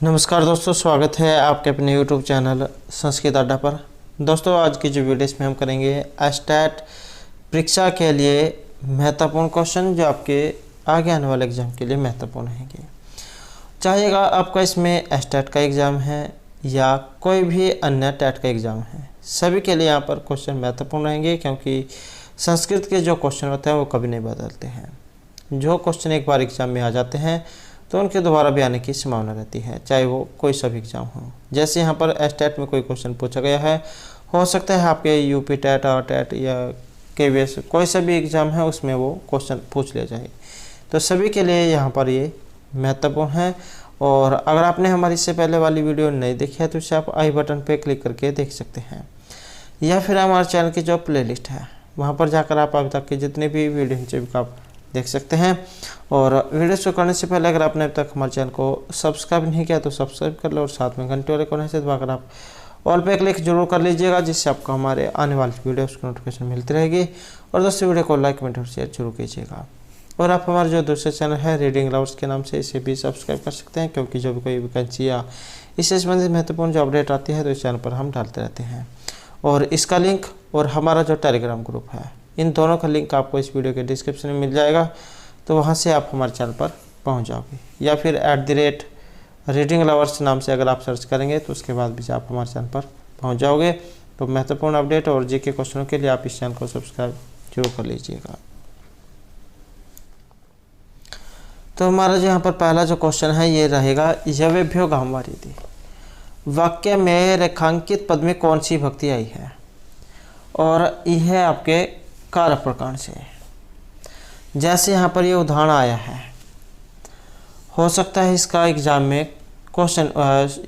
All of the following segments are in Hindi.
नमस्कार दोस्तों, स्वागत है आपके अपने YouTube चैनल संस्कृत अड्डा पर। दोस्तों, आज की जो वीडियो इसमें हम करेंगे एस्टेट परीक्षा के लिए महत्वपूर्ण क्वेश्चन जो आपके आगे आने वाले एग्ज़ाम के लिए महत्वपूर्ण रहेंगे। चाहेगा आपका इसमें एस्टेट का एग्ज़ाम है या कोई भी अन्य टेट का एग्ज़ाम है, सभी के लिए यहाँ पर क्वेश्चन महत्वपूर्ण रहेंगे, क्योंकि संस्कृत के जो क्वेश्चन होते हैं वो कभी नहीं बदलते हैं। जो क्वेश्चन एक बार एग्ज़ाम में आ जाते हैं तो उनके दोबारा भी आने की संभावना रहती है, चाहे वो कोई सा भी एग्ज़ाम हो। जैसे यहाँ पर एस्टेट में कोई क्वेश्चन पूछा गया है, हो सकता है आपके यूपी टेट और टेट या केवीएस कोई सा भी एग्ज़ाम है उसमें वो क्वेश्चन पूछ लिया जाए, तो सभी के लिए यहाँ पर ये महत्वपूर्ण है। और अगर आपने हमारी इससे पहले वाली वीडियो नहीं देखी है तो इसे आप आई बटन पर क्लिक करके देख सकते हैं, या फिर हमारे चैनल की जो प्लेलिस्ट है वहाँ पर जाकर आप अभी तक के जितने भी वीडियो हैं आप देख सकते हैं। और वीडियो शुरू करने से पहले अगर आपने अब तक हमारे चैनल को सब्सक्राइब नहीं किया तो सब्सक्राइब कर लो और साथ में घंटे वाले कोने से दबाकर आप ऑल पे क्लिक जरूर कर लीजिएगा, जिससे आपको हमारे आने वाली वीडियोस की नोटिफिकेशन मिलती रहेगी। और दोस्तों, वीडियो को लाइक कमेंट और शेयर जरूर कीजिएगा। और आप हमारे जो दूसरे चैनल है रीडिंग लवर्स के नाम से, इसे भी सब्सक्राइब कर सकते हैं, क्योंकि जो भी कोई वैकेंसी या इससे संबंधित महत्वपूर्ण जो अपडेट आती है तो इस चैनल पर हम डालते रहते हैं। और इसका लिंक और हमारा जो टेलीग्राम ग्रुप है, इन दोनों का लिंक आपको इस वीडियो के डिस्क्रिप्शन में मिल जाएगा, तो वहाँ से आप हमारे चैनल पर पहुँच जाओगे। या फिर @रीडिंग लवर्स नाम से अगर आप सर्च करेंगे तो उसके बाद भी आप हमारे चैनल पर पहुँच जाओगे। तो महत्वपूर्ण अपडेट और जीके क्वेश्चनों के लिए आप इस चैनल को सब्सक्राइब जरूर कर लीजिएगा। तो हमारा जो यहाँ पर पहला जो क्वेश्चन है ये रहेगा, यवेभ्यो गांवारिति वाक्य में रेखांकित पद में कौन सी विभक्ति आई है, और यह है आपके कारक प्रकार से। जैसे यहाँ पर ये उदाहरण आया है, हो सकता है इसका एग्ज़ाम में क्वेश्चन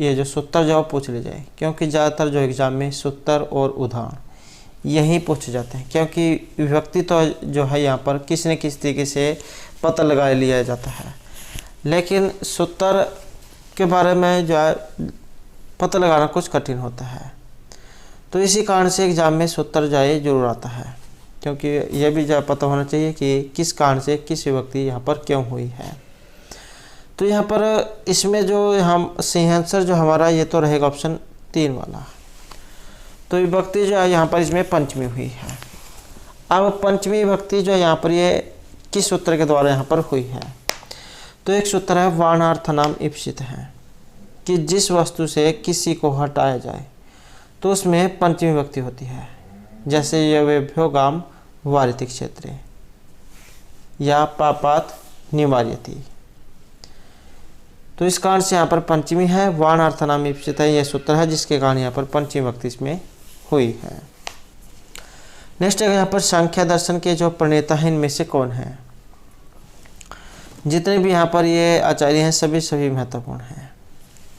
ये जो सूत्र जवाब पूछ ले जाए, क्योंकि ज़्यादातर जो एग्ज़ाम में सूत्र और उदाहरण यही पूछे जाते हैं, क्योंकि विभक्ति तो जो है यहाँ पर किसी न किसी तरीके से पता लगा लिया जाता है, लेकिन सूत्र के बारे में जो है पता लगाना कुछ कठिन होता है। तो इसी कारण से एग्ज़ाम में सूत्र जाए जरूर आता है, क्योंकि यह भी पता होना चाहिए कि किस कारण से किस विभक्ति यहाँ पर क्यों हुई है। तो यहाँ पर इसमें जो हम सही आंसर जो हमारा ये तो रहेगा ऑप्शन 3 वाला। तो विभक्ति जो है यहाँ पर इसमें पंचमी हुई है। अब पंचमी विभक्ति जो है यहाँ पर ये किस सूत्र के द्वारा यहाँ पर हुई है, तो एक सूत्र है वर्णार्थनाम इप्सित है, कि जिस वस्तु से किसी को हटाया जाए तो उसमें पंचमी विभक्ति होती है। जैसे यवेभ्यो गाम वारिति क्षेत्रे या पापात निवार्यति। तो इस कारण से यहाँ पर पंचमी है, वर्णार्थनाम इप्सित है, यह सूत्र है जिसके कारण यहाँ पर पंचमी विभक्ति इसमें हुई है। नेक्स्ट है यहाँ पर संख्या दर्शन के जो प्रणेता हैं इनमें से कौन है। जितने भी यहाँ पर ये आचार्य हैं सभी महत्वपूर्ण हैं,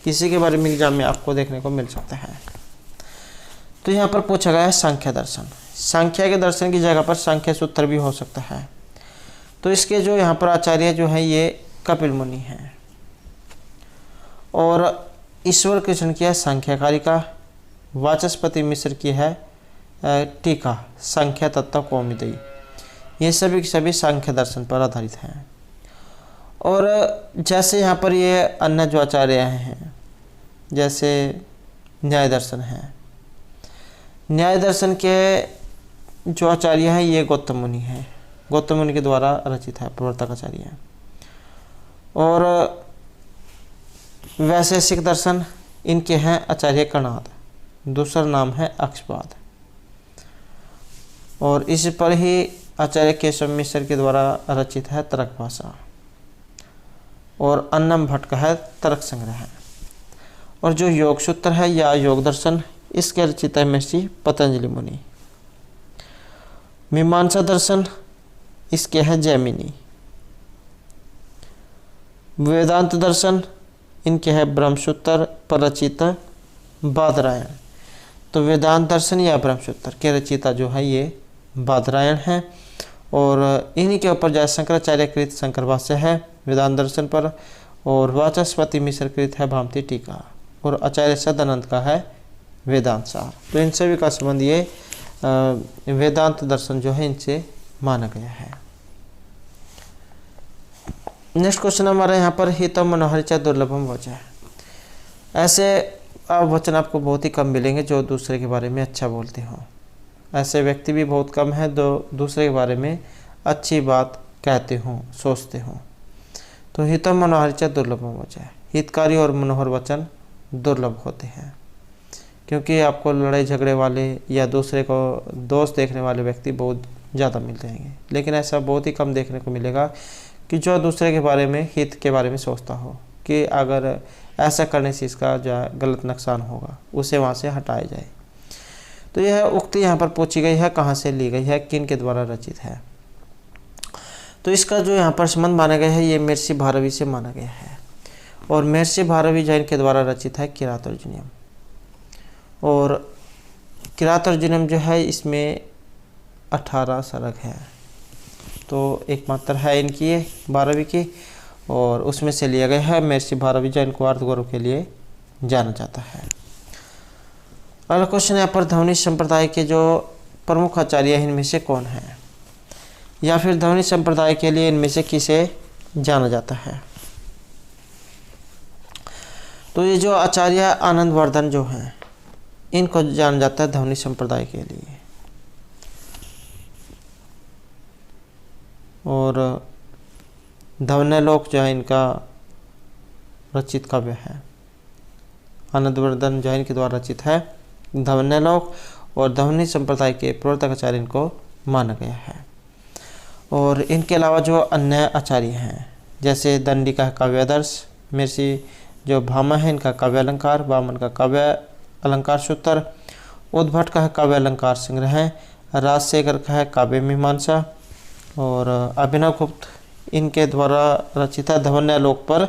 किसी के बारे में एग्जाम में आपको देखने को मिल सकता है। तो यहाँ पर पूछा गया है संख्या दर्शन। संख्या के दर्शन की जगह पर संख्या सूत्र भी हो सकता है। तो इसके जो यहाँ पर आचार्य जो है ये कपिल मुनि हैं, और ईश्वर कृष्ण की है संख्याकारिका, वाचस्पति मिश्र की है टीका संख्या तत्व कौमुदी। ये सभी संख्या दर्शन पर आधारित हैं। और जैसे यहाँ पर ये अन्य जो आचार्य हैं, जैसे न्याय दर्शन है, न्याय दर्शन के जो आचार्य हैं ये गौतम मुनि हैं, गौतम मुनि के द्वारा रचित है, प्रवर्तक आचार्य हैं। और वैशेषिक दर्शन इनके हैं आचार्य कणाद, दूसरा नाम है अक्षपाद। और इस पर ही आचार्य केशव मिश्र के द्वारा रचित है तर्क भाषा, और अन्नम भट्ट का है तर्क संग्रह है। और जो योग सूत्र है या योग दर्शन, इसके रचिता है महर्षि पतंजलि मुनि। मीमांसा दर्शन इसके है जैमिनी। वेदांत दर्शन इनके है ब्रह्मसूत्र पर रचिता बादरायण। तो वेदांत दर्शन या ब्रह्मसूत्र के रचिता जो है ये बादरायण है, और इन्हीं के ऊपर जय शंकराचार्य कृत शंकर भाष्य है वेदांत दर्शन पर, और वाचस्पति मिश्र कृत है भामती टीका, और आचार्य सदानंद का है वेदांत सार। तो इन सभी का संबंध ये वेदांत दर्शन जो है इनसे माना गया है। नेक्स्ट क्वेश्चन हमारा यहाँ पर हितम मनोहर च दुर्लभम वच है। ऐसे वचन आपको बहुत ही कम मिलेंगे जो दूसरे के बारे में अच्छा बोलते हों। ऐसे व्यक्ति भी बहुत कम हैं जो दूसरे के बारे में अच्छी बात कहते हों, सोचते हों। तो हितम मनोहर च दुर्लभम वचन, हितकारी और मनोहर वचन दुर्लभ होते हैं, क्योंकि आपको लड़ाई झगड़े वाले या दूसरे को दोष देखने वाले व्यक्ति बहुत ज़्यादा मिल जाएंगे, लेकिन ऐसा बहुत ही कम देखने को मिलेगा कि जो दूसरे के बारे में, हित के बारे में सोचता हो कि अगर ऐसा करने से इसका जो गलत नुकसान होगा, उसे वहाँ से हटाया जाए। तो यह उक्ति यहाँ पर पूछी गई है, कहाँ से ली गई है, किन के द्वारा रचित है। तो इसका जो यहाँ पर संबंध माना गया है, ये महर्षि भारवी से माना गया है, और महर्षि भारवी जैन के द्वारा रचित है किरातार्जुनीयम। और किरातार्जुनीयम जो है, इसमें 18 सर्ग हैं, तो एक मात्रा है इनकी, 12वीं की, और उसमें से लिया गया है। महर्षि भारवी जैन को अर्थ गौरव के लिए जाना जाता है। अगला क्वेश्चन यहाँ पर, ध्वनि संप्रदाय के जो प्रमुख आचार्य हैं इनमें से कौन है, या फिर ध्वनि संप्रदाय के लिए इनमें से किसे जाना जाता है। तो ये जो आचार्य आनंदवर्धन जो हैं, इनको जाना जाता है ध्वनि संप्रदाय के लिए। और ध्वन्यालोक जो है इनका रचित काव्य है, आनंदवर्धन जैन के द्वारा रचित है ध्वन्यालोक, और ध्वनि संप्रदाय के प्रवर्तक आचार्य इनको माना गया है। और इनके अलावा जो अन्य आचार्य हैं, जैसे दंडी का काव्यादर्श, महर्षि जो भामा है इनका काव्य अलंकार, वामन का काव्य अलंकार सूत्र, उद्भट का है काव्य अलंकार संग्रह है, राजशेखर का है काव्य मीमांसा, और अभिनव गुप्त इनके द्वारा रचित है ध्वन्यालोक पर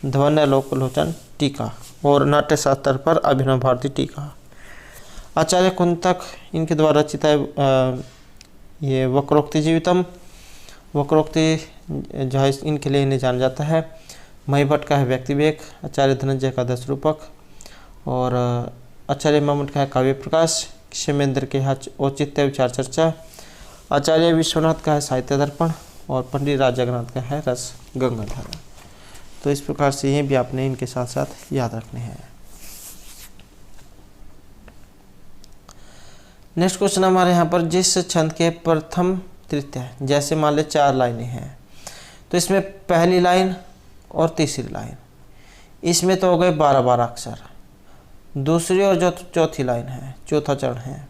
ध्वन्यालोक लोचन टीका, और नाट्यशास्त्र पर अभिनव भारती टीका। आचार्य कुंतक इनके द्वारा रचित है ये वक्रोक्ति जीवितम, वक्रोक्ति जो है इनके लिए इन्हें जाना जाता है। महीभट्ट का है व्यक्ति विवेक, आचार्य धनंजय का 10 रूपक, और आचार्य मामूट का है काव्य प्रकाश, क्षेमेंद्र के है औचित्य विचार चर्चा, आचार्य विश्वनाथ का है साहित्य दर्पण, और पंडित राज जगन्नाथ का है रस गंगाधर। तो इस प्रकार से ये भी आपने इनके साथ साथ याद रखने हैं। नेक्स्ट क्वेश्चन हमारे यहाँ पर, जिस छंद के प्रथम तृतीय, जैसे मान ले 4 लाइनें हैं, तो इसमें पहली लाइन और तीसरी लाइन, इसमें तो हो गए 12-12 अक्षर। दूसरी और जो चौथी लाइन है, चौथा चरण है,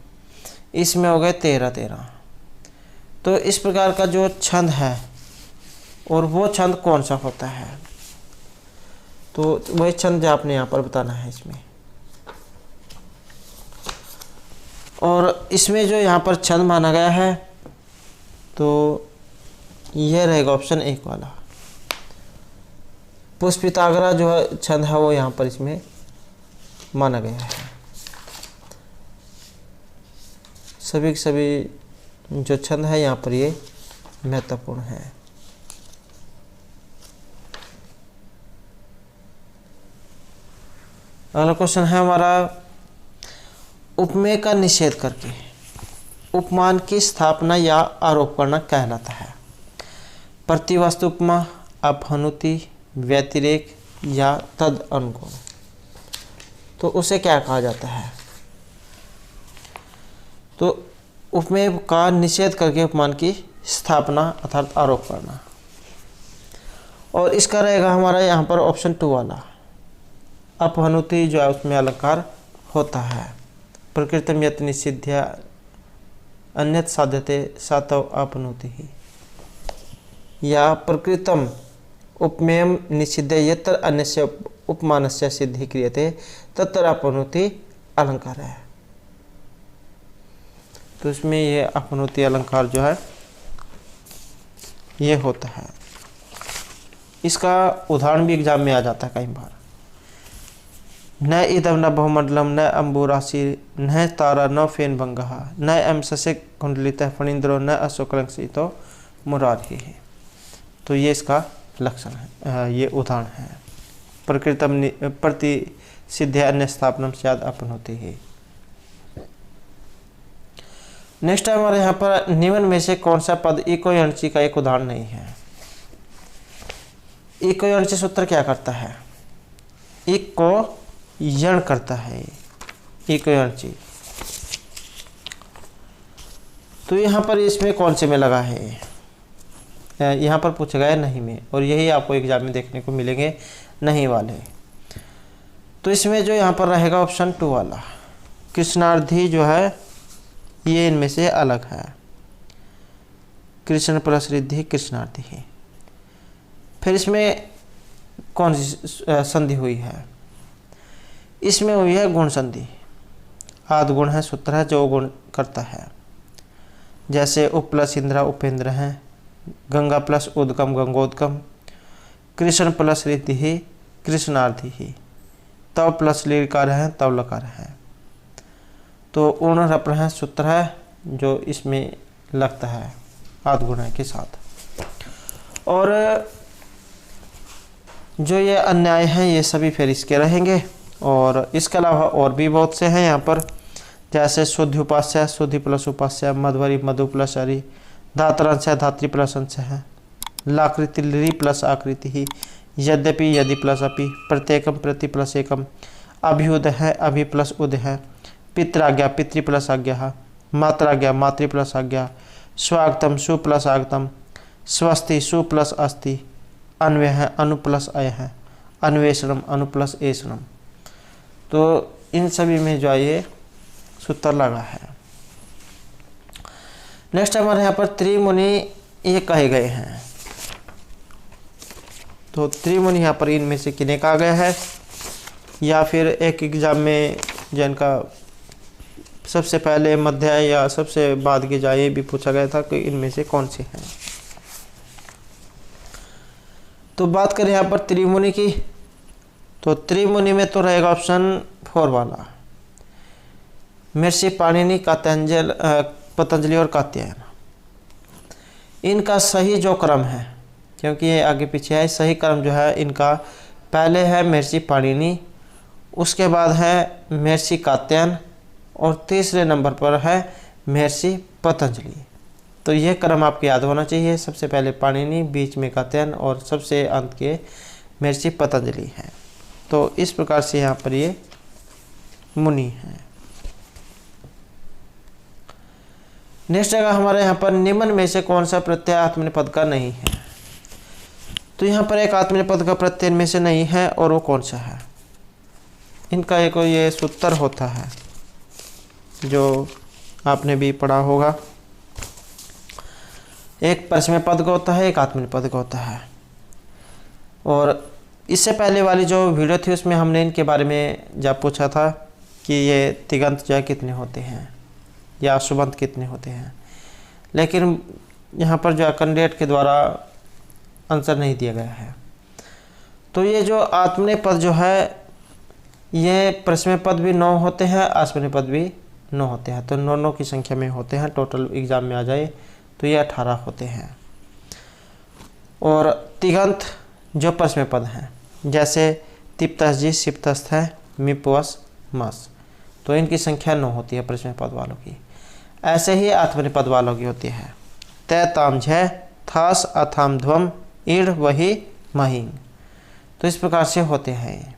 इसमें हो गए 13-13। तो इस प्रकार का जो छंद है, और वो छंद कौन सा होता है, तो वही छंद जो आपने यहाँ पर बताना है इसमें। और इसमें जो यहाँ पर छंद माना गया है, तो यह रहेगा ऑप्शन 1 वाला। पुष्पिताग्रा जो छंद है वो यहाँ पर इसमें माना गया है। सभी के सभी जो छंद है यहाँ पर ये महत्वपूर्ण है। अगला क्वेश्चन है हमारा, उपमेय का निषेध करके उपमान की स्थापना या आरोप करना कहलाता है। प्रतिवस्तु उपमा, अपहनुति, व्यतिरेक या तद अनुगुण, तो उसे क्या कहा जाता है। तो उपमेय का निषेध करके उपमान की स्थापना अर्थात आरोप करना। और इसका रहेगा हमारा यहाँ पर ऑप्शन 2 वाला, अपहनुति जो है उसमें अलंकार होता है। प्रकृतम यत् निषिध्य अन्यत साध्यते सातव अपनुति ही, या प्रकृतम उपमेयम निषिध्य यत्र अन्यस्य उपमानस्य सिद्धि क्रियते तत्र अपनुति अलंकार है। तो इसमें ये अपनुति अलंकार जो है ये होता है। इसका उदाहरण भी एग्जाम में आ जाता है कई बार। न इदम न बहुमंडलम न अम्बुराशि न तारा न फेन भंगहा न एम ससिक कुंडलित फणींद्रो न अशोकलंसितो मुरारी है। तो ये इसका लक्षण है, ये उदाहरण है। प्रकृतम प्रति सिद्धि अन्य स्थापनम स्याद अपन होती है। नेक्स्ट हमारे यहाँ पर निम्न में से कौन सा पद इको यणची का एक उदाहरण नहीं है। इको यणची सूत्र क्या करता है, इक को यण करता है, इको चीज। तो यहाँ पर इसमें कौन से में लगा है, यहाँ पर पूछा गया है नहीं में, और यही आपको एग्जाम में देखने को मिलेंगे नहीं वाले। तो इसमें जो यहाँ पर रहेगा ऑप्शन 2 वाला, कृष्णार्थी जो है ये इनमें से अलग है। कृष्ण प्लस रिद्धि कृष्णार्थी है। फिर इसमें कौन सी संधि हुई है, इसमें हुई है गुण संधि। आद गुण है, सूत्र है जो गुण करता है। जैसे उप प्लस इंद्रा उपेंद्र है, गंगा प्लस उद्गम गंगोदगम, कृष्ण प्लस रिद्धि ही कृष्णार्थी ही, तव प्लस लीकार है तव लकार है। तो उण रप्र है, सूत्र है जो इसमें लगता है आद गुण के साथ। और जो ये अन्याय हैं ये सभी फिर इसके रहेंगे। और इसके अलावा और भी बहुत से हैं यहाँ पर, जैसे शुद्धि उपास्य, शुद्धि प्लस उपास्य, मधुवरी मधु प्लस हरि, धातरांश है धात्री प्लस अंश है, लाकृति ली प्लस आकृति ही, यद्यपि यदि प्लस अपि, प्रत्येकम प्रति प्लस एकम, अभिउद है अभि प्लस उद है, पितराज्ञा पितृ प्लस आज्ञा, मात्राज्ञा मातृ प्लस आज्ञा, स्वागतम सु प्लस आगतम, स्वस्ति सु प्लस अस्ति, अन्वय है अनु प्लस अय है, अन्वेषणम अनु प्लस एषणम। तो इन सभी में जो ये सूत्र लगा है। नेक्स्ट हमारे यहाँ पर त्रिमुनि ये कहे गए हैं। तो त्रिमुनि यहाँ पर इनमें से किन्हें कहा गया है, या फिर एक एग्जाम में जिनका सबसे पहले मध्य या सबसे बाद की जाए ये भी पूछा गया था कि इनमें से कौन से हैं। तो बात करें यहाँ पर त्रिमुनि की, तो त्रिमुनि में तो रहेगा ऑप्शन 4 वाला, महर्षि पाणिनि, पतंजलि और कात्यायन। इनका सही जो क्रम है, क्योंकि ये आगे पीछे है, सही क्रम जो है इनका पहले है महर्षि पाणिनि, उसके बाद है महर्षि कात्यायन, और तीसरे नंबर पर है महर्षि पतंजलि। तो यह क्रम आपको याद होना चाहिए, सबसे पहले पाणिनि, बीच में कात्यायन और सबसे अंत के महर्षि पतंजलि है। तो इस प्रकार से यहाँ पर ये मुनि है। नेक्स्ट जगह हमारे यहाँ पर निम्न में से कौन सा प्रत्यय आत्मनेपद पद का नहीं है। तो यहाँ पर एक आत्मनेपद पद का प्रत्यय में से नहीं है, और वो कौन सा है। इनका एक ये सूत्र होता है जो आपने भी पढ़ा होगा, एक परस्मय पद का होता है, एक आत्मनेपद का होता है। और इससे पहले वाली जो वीडियो थी उसमें हमने इनके बारे में जब पूछा था कि ये तिगंत जो है कितने होते हैं या सुबंत कितने होते हैं, लेकिन यहाँ पर जो है कैंडिडेट के द्वारा आंसर नहीं दिया गया है। तो ये जो आत्मनेय पद जो है ये परस्मय पद भी 9 होते हैं, आत्मनेय पद भी 9 होते हैं। तो 9 की संख्या में होते हैं, टोटल एग्जाम में आ जाए तो ये 18 होते हैं। और तिगंत जो परस्मय पद हैं, जैसे तिप्तस्जी सिप्तस्थ है, मिपवस मस, तो इनकी संख्या 9 होती है परस्मय पद वालों की। ऐसे ही आत्मनेय पद वालों की होती है, तय ताम झ थास अथाम ध्वम ईढ़ वही महिंग। तो इस प्रकार से होते हैं।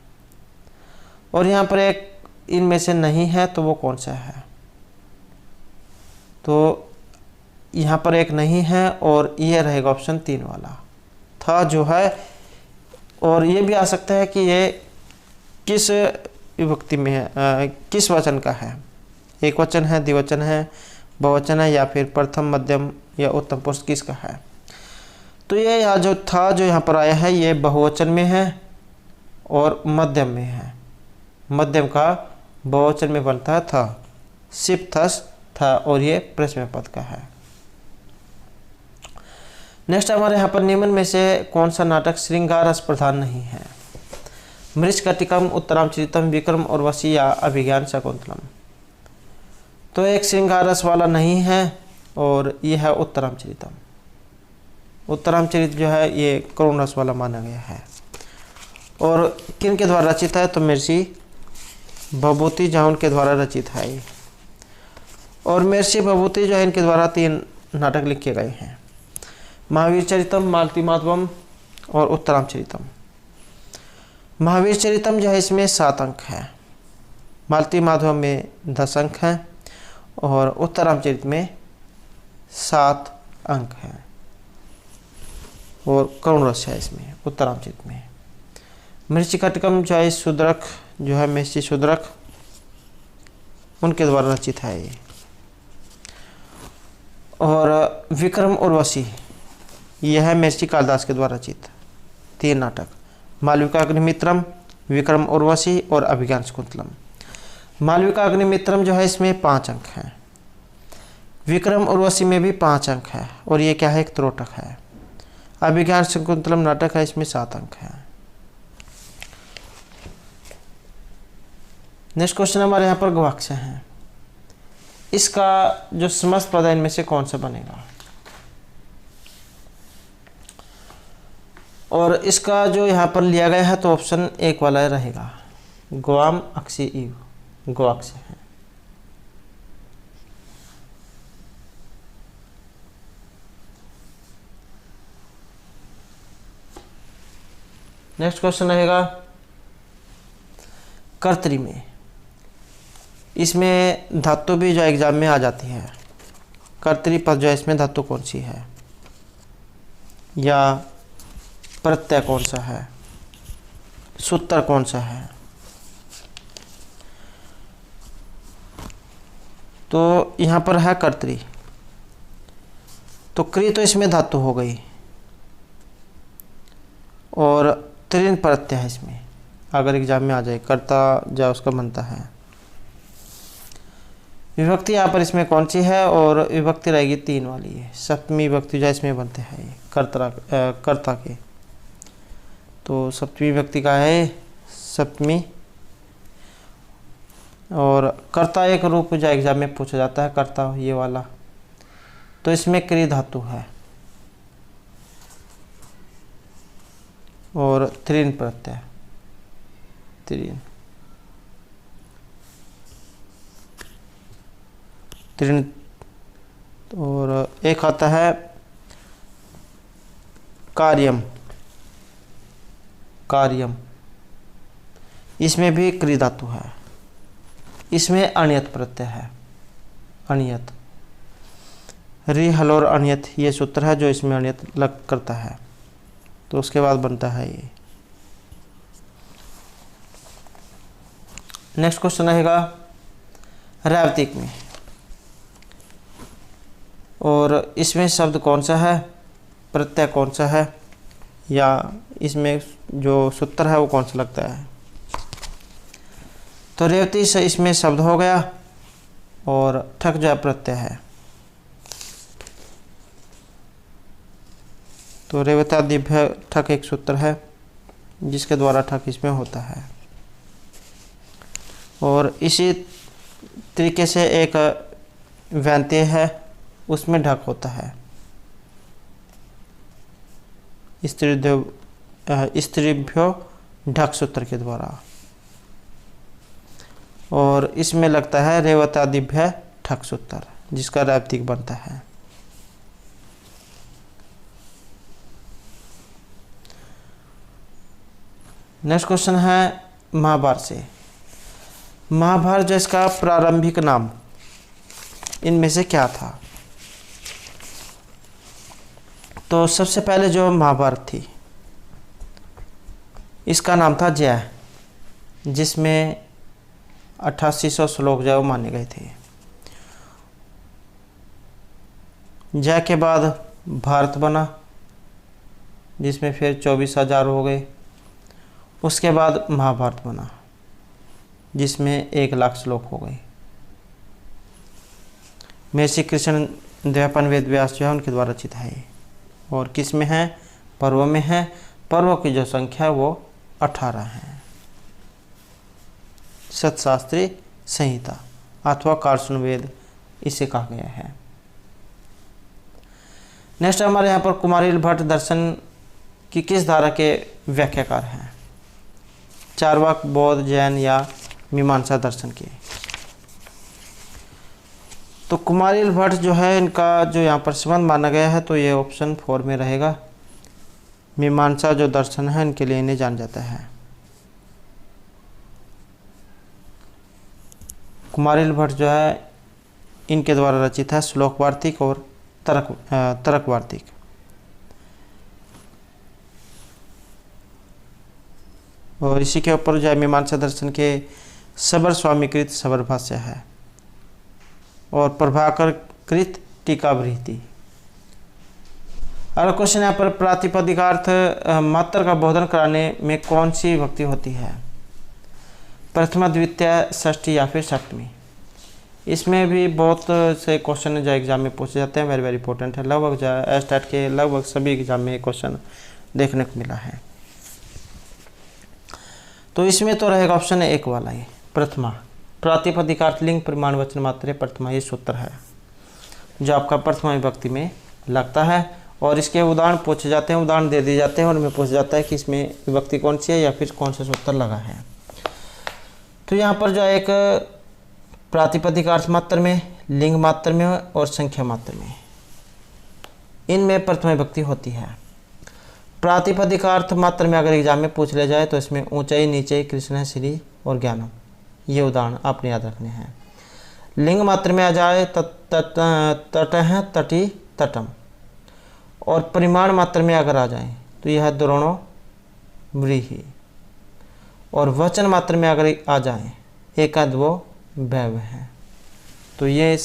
और यहाँ पर एक इनमें से नहीं है, तो वो कौन सा है। तो यहाँ पर एक नहीं है, और ये रहेगा ऑप्शन 3 वाला था जो है। और ये भी आ सकता है कि ये किस विभक्ति में है, किस वचन का है, एक वचन है, द्विवचन है, बहुवचन है, या फिर प्रथम मध्यम या उत्तम पुरुष किसका है। तो ये यहाँ जो था जो यहाँ पर आया है ये बहुवचन में है और मध्यम में है। मध्यम का बहुवचन में बनता है था, सिप थस था, और ये प्रश्न पद का है। नेक्स्ट हमारे यहाँ पर निम्न में से कौन सा नाटक श्रृंगार रस प्रधान नहीं है। मृच्छकटिकम, उत्तरामचरितम, विक्रम और वशी या अभिज्ञान शकुंतलम। तो एक श्रृंगार रस वाला नहीं है, और यह है उत्तरामचरितम। उत्तरामचरित जो है ये करुण रस वाला माना गया है। और किन के द्वारा रचित है, तो महर्षि भभूति जाउन के द्वारा रचित है। और महर्षि भभूति जो है इनके द्वारा 3 नाटक लिखे गए हैं, महावीर चरितम, मालती माधवम और उत्तरामचरितम। महावीर चरितम जो है इसमें 7 अंक है, मालती माधव में 10 अंक हैं और उत्तरामचरित में 7 अंक हैं और करुण रस है इसमें उत्तरामचरित में। मृच्छकटिकम जो है शूद्रक जो है महर्षि शूद्रक उनके द्वारा रचित है ये। और विक्रम उर्वशी यह है महर्षि कालिदास के द्वारा रचित 3 नाटक, मालविकाग्निमित्रम, विक्रम उर्वशी और अभिज्ञान शकुंतलम। मालविकाग्निमित्रम जो है इसमें 5 अंक हैं, विक्रम उर्वशी में भी 5 अंक है और ये क्या है, एक त्रोटक है। अभिज्ञान शकुंतलम नाटक है, इसमें 7 अंक है। नेक्स्ट क्वेश्चन हमारे यहाँ पर गवाक्ष है, इसका जो समस्त पद है इनमें से कौन सा बनेगा। और इसका जो यहाँ पर लिया गया है तो ऑप्शन 1 वाला रहेगा, ग्वाम अक्षी इव, गवाक्ष है। नेक्स्ट क्वेश्चन रहेगा कर्तरी में, इसमें धातु भी जो एग्जाम में आ जाती है। कर्तरी पद जो है इसमें धातु कौन सी है या प्रत्यय कौन सा है, सूत्र कौन सा है। तो यहाँ पर है कर्तरी, तो क्री तो इसमें धातु हो गई और त्रिन प्रत्यय है इसमें, अगर एग्जाम में आ जाए कर्ता जो उसका बनता है। विभक्ति यहाँ पर इसमें कौन सी है और विभक्ति रहेगी 3 वाली है, सप्तमी विभक्ति जो इसमें बनते हैं ये कर्ता के। तो सप्तमी विभक्ति का है सप्तमी, और कर्ता एक रूप जो एग्जाम में पूछा जाता है कर्ता ये वाला, तो इसमें क्री धातु है और त्रिन प्रत्यय, त्रिन और एक आता है कार्यम, कार्यम इसमें भी क्री धातु है, इसमें अनियत प्रत्यय है, अनियत रि हलोर अनियत ये सूत्र है जो इसमें अनियत लग करता है, तो उसके बाद बनता है ये। नेक्स्ट क्वेश्चन रहेगा रैवतिक में, और इसमें शब्द कौन सा है, प्रत्यय कौन सा है, या इसमें जो सूत्र है वो कौन सा लगता है। तो रेवती से इसमें शब्द हो गया और ठक जो है प्रत्यय है, तो रेवता दिव्य ठक एक सूत्र है जिसके द्वारा ठक इसमें होता है। और इसी तरीके से एक व्यंत्य है उसमें ढक होता है, स्त्रीभ्यो ढक सूत्र के द्वारा, और इसमें लगता है रेवतादिभ्य ठक सूत्र जिसका रैवतिक बनता है। नेक्स्ट क्वेश्चन है महाभारत से, महाभारत जो इसका प्रारंभिक नाम इनमें से क्या था। तो सबसे पहले जो महाभारत थी इसका नाम था जय, जिसमें 8800 श्लोक जो माने गए थे। जय के बाद भारत बना जिसमें फिर 24,000 हो गए। उसके बाद महाभारत बना जिसमें 1,00,000 श्लोक हो गए। महर्षि कृष्ण द्वैपायन वेद व्यास जो है उनके द्वारा रचित है, और किस में है, पर्व में है। पर्व की जो संख्या है वो 18 है। सतशास्त्री संहिता अथवा कार्षण वेद इसे कहा गया है। नेक्स्ट हमारे यहाँ पर कुमारिल भट्ट दर्शन की किस धारा के व्याख्याकार हैं, चार्वाक, बौद्ध, जैन या मीमांसा दर्शन के। तो कुमारिल भट्ट जो है इनका जो यहाँ पर संबंध माना गया है तो ये ऑप्शन 4 में रहेगा। मीमांसा जो दर्शन है इनके लिए इन्हें जाना जाता है। कुमारिल भट्ट जो है इनके द्वारा रचित है श्लोक वार्तिक और तर्क वार्तिक। और इसी के ऊपर जो है मीमांसा दर्शन के सबर स्वामीकृत सबर भाष्य है और प्रभाकर कृत टीका बृहति। अगला क्वेश्चन यहाँ पर प्रातिपदिकार्थ मात्र का बोधन कराने में कौन सी विभक्ति होती है? प्रथमा, द्वितीय, षष्ठी या फिर सप्तमी। इसमें भी बहुत से क्वेश्चन जो एग्जाम में पूछे जाते हैं, वेरी वेरी इंपॉर्टेंट है। लगभग जो एस्टेट के लगभग सभी एग्जाम में क्वेश्चन देखने को मिला है। तो इसमें तो रहेगा ऑप्शन 1 वाला ही, प्रथमा। प्रातिपदिकार्थ लिंग प्रमाण वचन मात्रे प्रथमा, ये सूत्र है जो आपका प्रथमा विभक्ति में लगता है। और इसके उदाहरण पूछे जाते हैं, उदाहरण दे दिए जाते हैं और उनमें पूछा जाता है कि इसमें विभक्ति कौन सी है या फिर कौन सा सूत्र लगा है। तो यहाँ पर जो एक प्रातिपदिकार्थ मात्र में, लिंग मात्र में और संख्या मात्र में, इनमें प्रथमा विभक्ति होती है। प्रातिपदिकार्थ मात्र में अगर एग्जाम में पूछ लिया जाए तो इसमें ऊंचाई, नीचे, कृष्ण, श्री और ज्ञानम, ये उदाहरण आपने याद रखने हैं। लिंग मात्र में आ जाए तट है, तटी, तटम। और परिमाण मात्र में अगर आ जाए तो यह है द्रोणो, व्रीहि। और वचन मात्र में अगर आ जाए एकाद्वो, वैव है। तो ये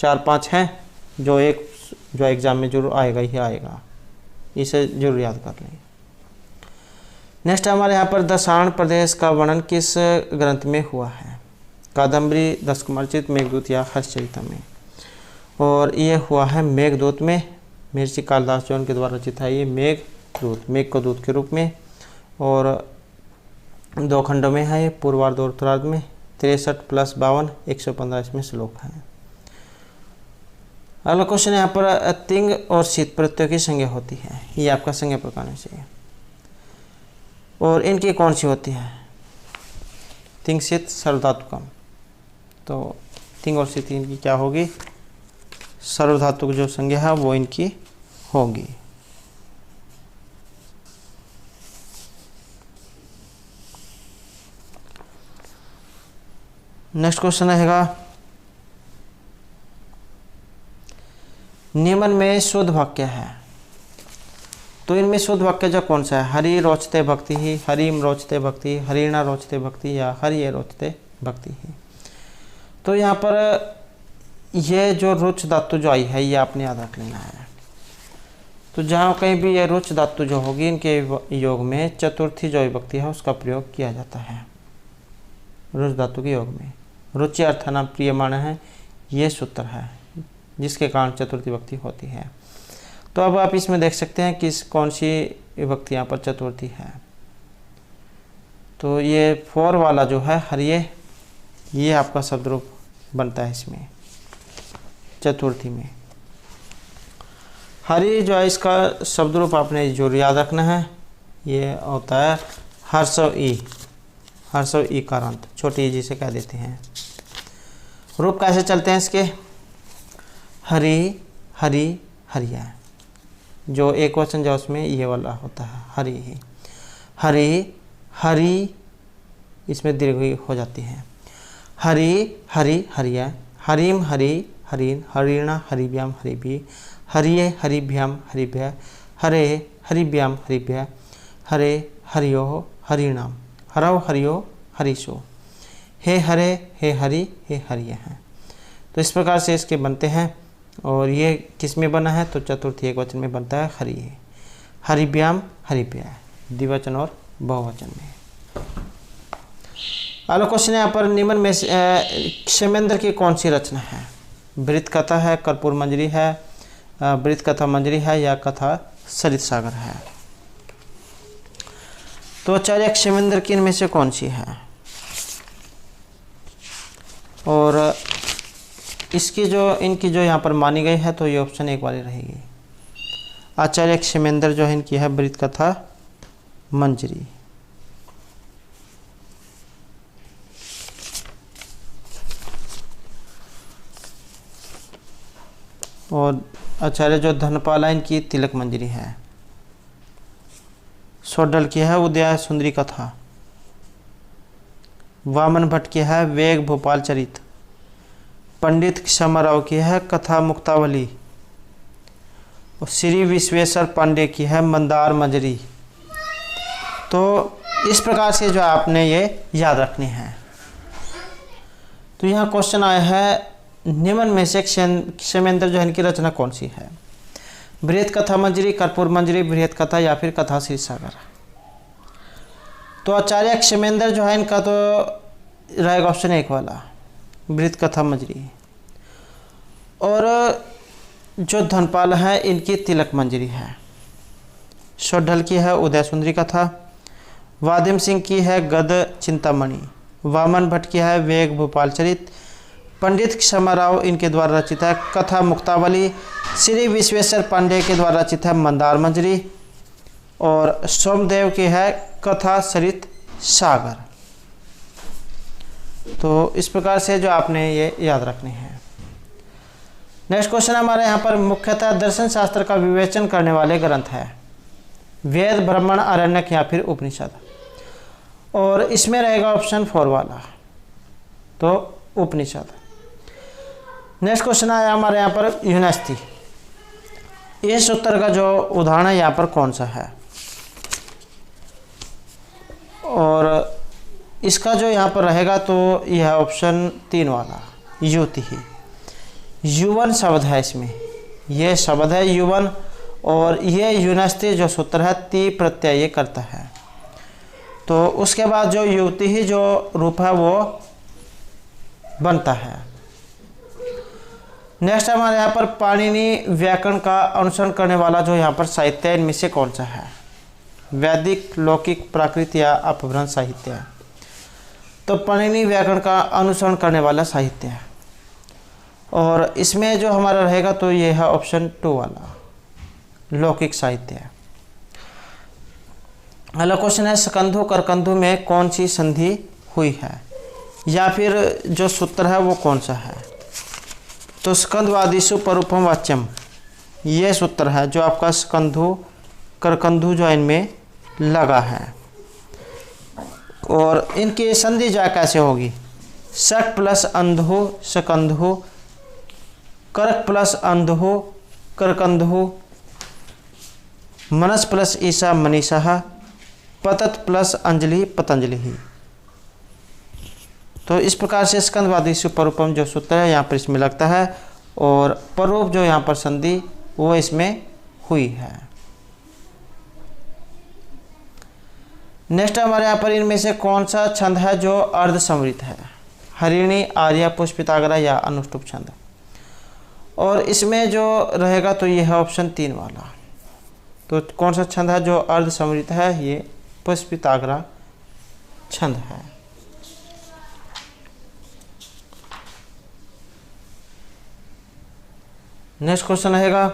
4-5 हैं जो एग्जाम में जरूर आएगा ही आएगा, इसे जरूर याद कर लें। नेक्स्ट हमारे यहाँ पर दशाण प्रदेश का वर्णन किस ग्रंथ में हुआ है? कादम्बरी, दशकुमारचित, मेघदूत या हर्षचरित में। और ये हुआ है मेघदूत में। महर्षि कालिदास जो उनके द्वारा रचित है ये मेघदूत, मेघ को दूत के रूप में। और 2 खंडों में है ये, पूर्वार्ध और उत्तरार्ध में। 63 + 52 115 इसमें श्लोक है। अगला क्वेश्चन यहाँ पर तिंग और शीत प्रत्ययों की संज्ञा होती है, ये आपका संज्ञा प्रकार में चाहिए। और इनकी कौन सी होती है? तिंग, शीत, सर्वधातुकम। तो तिंग और शीत इनकी क्या होगी? सर्वधातुक जो संज्ञा है वो इनकी होगी। नेक्स्ट क्वेश्चन रहेगा, निम्न में शुद्ध वाक्य है। तो इनमें शुद्ध वाक्य जो कौन सा है? हरि रोचते भक्ति ही, हरिम रोचते भक्ति, हरिणा रोचते भक्ति या हरिये रोचते भक्ति ही। तो यहाँ पर ये जो रुच धातु जो आई है ये आपने याद रख लेना है। तो जहाँ कहीं भी ये रुच धातु जो होगी इनके योग में चतुर्थी जो विभक्ति है उसका प्रयोग किया जाता है। रुच धातु के योग में रुचि अर्थानाम प्रियमाण है, ये सूत्र है जिसके कारण चतुर्थी विभक्ति होती है। तो अब आप इसमें देख सकते हैं कि कौन सी विभक्ति यहाँ पर चतुर्थी है। तो ये 4 वाला जो है हरिये, ये आपका शब्द रूप बनता है इसमें चतुर्थी में। हरि जो है इसका शब्द रूप आपने जो याद रखना है ये होता है हर्षव ई, हर्षव ई कारांत, छोटी ई जिसे कह देते हैं। रूप कैसे चलते हैं इसके? हरि, हरि, हरिया। जो एक वचन जो उसमें ये वाला होता है हरि ही, हरि, हरि, इसमें दीर्घ हो जाती है। हरि, हरि, हरिया, हरिम, हरि, हरिन, हरिणा, हरिभ्याम, हरिभि, हरिये, हरिभ्याम, हरिभ्य, हरे, हरिभ्याम, हरिभ्य, हरे, हरियो, हरिणाम, हरव, हरियो, हरिशो, हे हरे, हे हरि, हे हरिय हैं। तो इस प्रकार से इसके बनते हैं। और ये किस में बना है? तो चतुर्थी एक वचन में बनता है हरि, हरिभ्याम, हरिभ्य, द्विवचन और बहुवचन में। अगला क्वेश्चन यहाँ पर निम्न में क्षेमेंद्र की कौन सी रचना है? वृत्त कथा है, कर्पूर मंजरी है, वृत्त कथा मंजरी है या कथा सरित सागर है। तो आचार्य क्षेमेंद्र की इनमें से कौन सी है? और इसकी जो इनकी जो यहाँ पर मानी गई है तो ये ऑप्शन 1 वाली रहेगी। आचार्य क्षेमेंद्र जो है इनकी है वृत्त कथा मंजरी। और आचार्य जो धनपाल है इनकी तिलक मंजरी है। सोडल की है उदय सुंदरी कथा। वामन भट्ट की है वेग भोपाल चरित पंडित क्षमाराव की है कथा मुक्तावली और श्री विश्वेश्वर पांडे की है मंदार मंजरी। तो इस प्रकार से जो आपने ये याद रखनी है। तो यहाँ क्वेश्चन आया है निम्न में से क्षेमेंद्र जो है इनकी रचना कौन सी है? बृहत कथा मंजरी, कर्पूर मंजरी, बृहत कथा या फिर कथा श्री सागर। तो आचार्य क्षेमेंद्र जो है इनका तो रहेगा ऑप्शन 1 वाला बृहत कथा मंजरी। और जो धनपाल है इनकी तिलक मंजरी है। सोढल की है उदय सुंदरी कथा। वादिम सिंह की है गद चिंतामणि। वामन भट्ट की है वेग भोपाल चरित। पंडित क्षमाराव इनके द्वारा रचित है कथा मुक्तावली। श्री विश्वेश्वर पांडे के द्वारा रचित है मंदार मंजरी। और सोमदेव की है कथा सरित सागर। तो इस प्रकार से जो आपने ये याद रखनी है। नेक्स्ट क्वेश्चन हमारे यहाँ पर मुख्यतः दर्शन शास्त्र का विवेचन करने वाले ग्रंथ है वेद, ब्राह्मण, आरण्यक या फिर उपनिषद। और इसमें रहेगा ऑप्शन 4 वाला तो उपनिषद। नेक्स्ट क्वेश्चन आया हमारे यहाँ पर यूनेस्टी। इस सूत्र का जो उदाहरण है यहाँ पर कौन सा है? और इसका जो यहाँ पर रहेगा तो यह ऑप्शन 3 वाला युति ही। युवन शब्द है इसमें, यह शब्द है युवन। और ये यूनेस्टी जो सूत्र है ती प्रत्यय ये करता है। तो उसके बाद जो युति ही जो रूप है वो बनता है। नेक्स्ट हमारे यहाँ पर पाणिनि व्याकरण का अनुसरण करने वाला जो यहाँ पर साहित्य है इनमें से कौन सा है? वैदिक, लौकिक, प्राकृत या अपभ्रंश साहित्य है। तो पाणिनि व्याकरण का अनुसरण करने वाला साहित्य है। और इसमें जो हमारा रहेगा तो ये है ऑप्शन 2 वाला लौकिक साहित्य है। अगला क्वेश्चन है स्कंधु करकंधु में कौन सी संधि हुई है या फिर जो सूत्र है वो कौन सा है? तो स्कंधवादिषु परूपम वाच्यम ये सूत्र है जो आपका स्कंधु करकंधु जो इनमें लगा है। और इनकी संधि जो कैसे होगी? शक प्लस अंधु स्कंधु, करक प्लस अंधु करकंधु, मनस प्लस ईसा मनीषा, पतत प्लस अंजलि पतंजलि। तो इस प्रकार से स्कंधवादिषु परूपम जो सूत्र है यहाँ पर इसमें लगता है। और परूप जो यहाँ पर संधि वो इसमें हुई है। नेक्स्ट हमारे यहाँ पर इनमें से कौन सा छंद है जो अर्ध समृद्ध है? हरिणी, आर्या, पुष्पिताग्रा या अनुष्टुप छंद। और इसमें जो रहेगा तो ये है ऑप्शन 3 वाला। तो कौन सा छंद है जो अर्ध समृद्ध है? ये पुष्पिताग्रा छंद है। नेक्स्ट क्वेश्चन रहेगा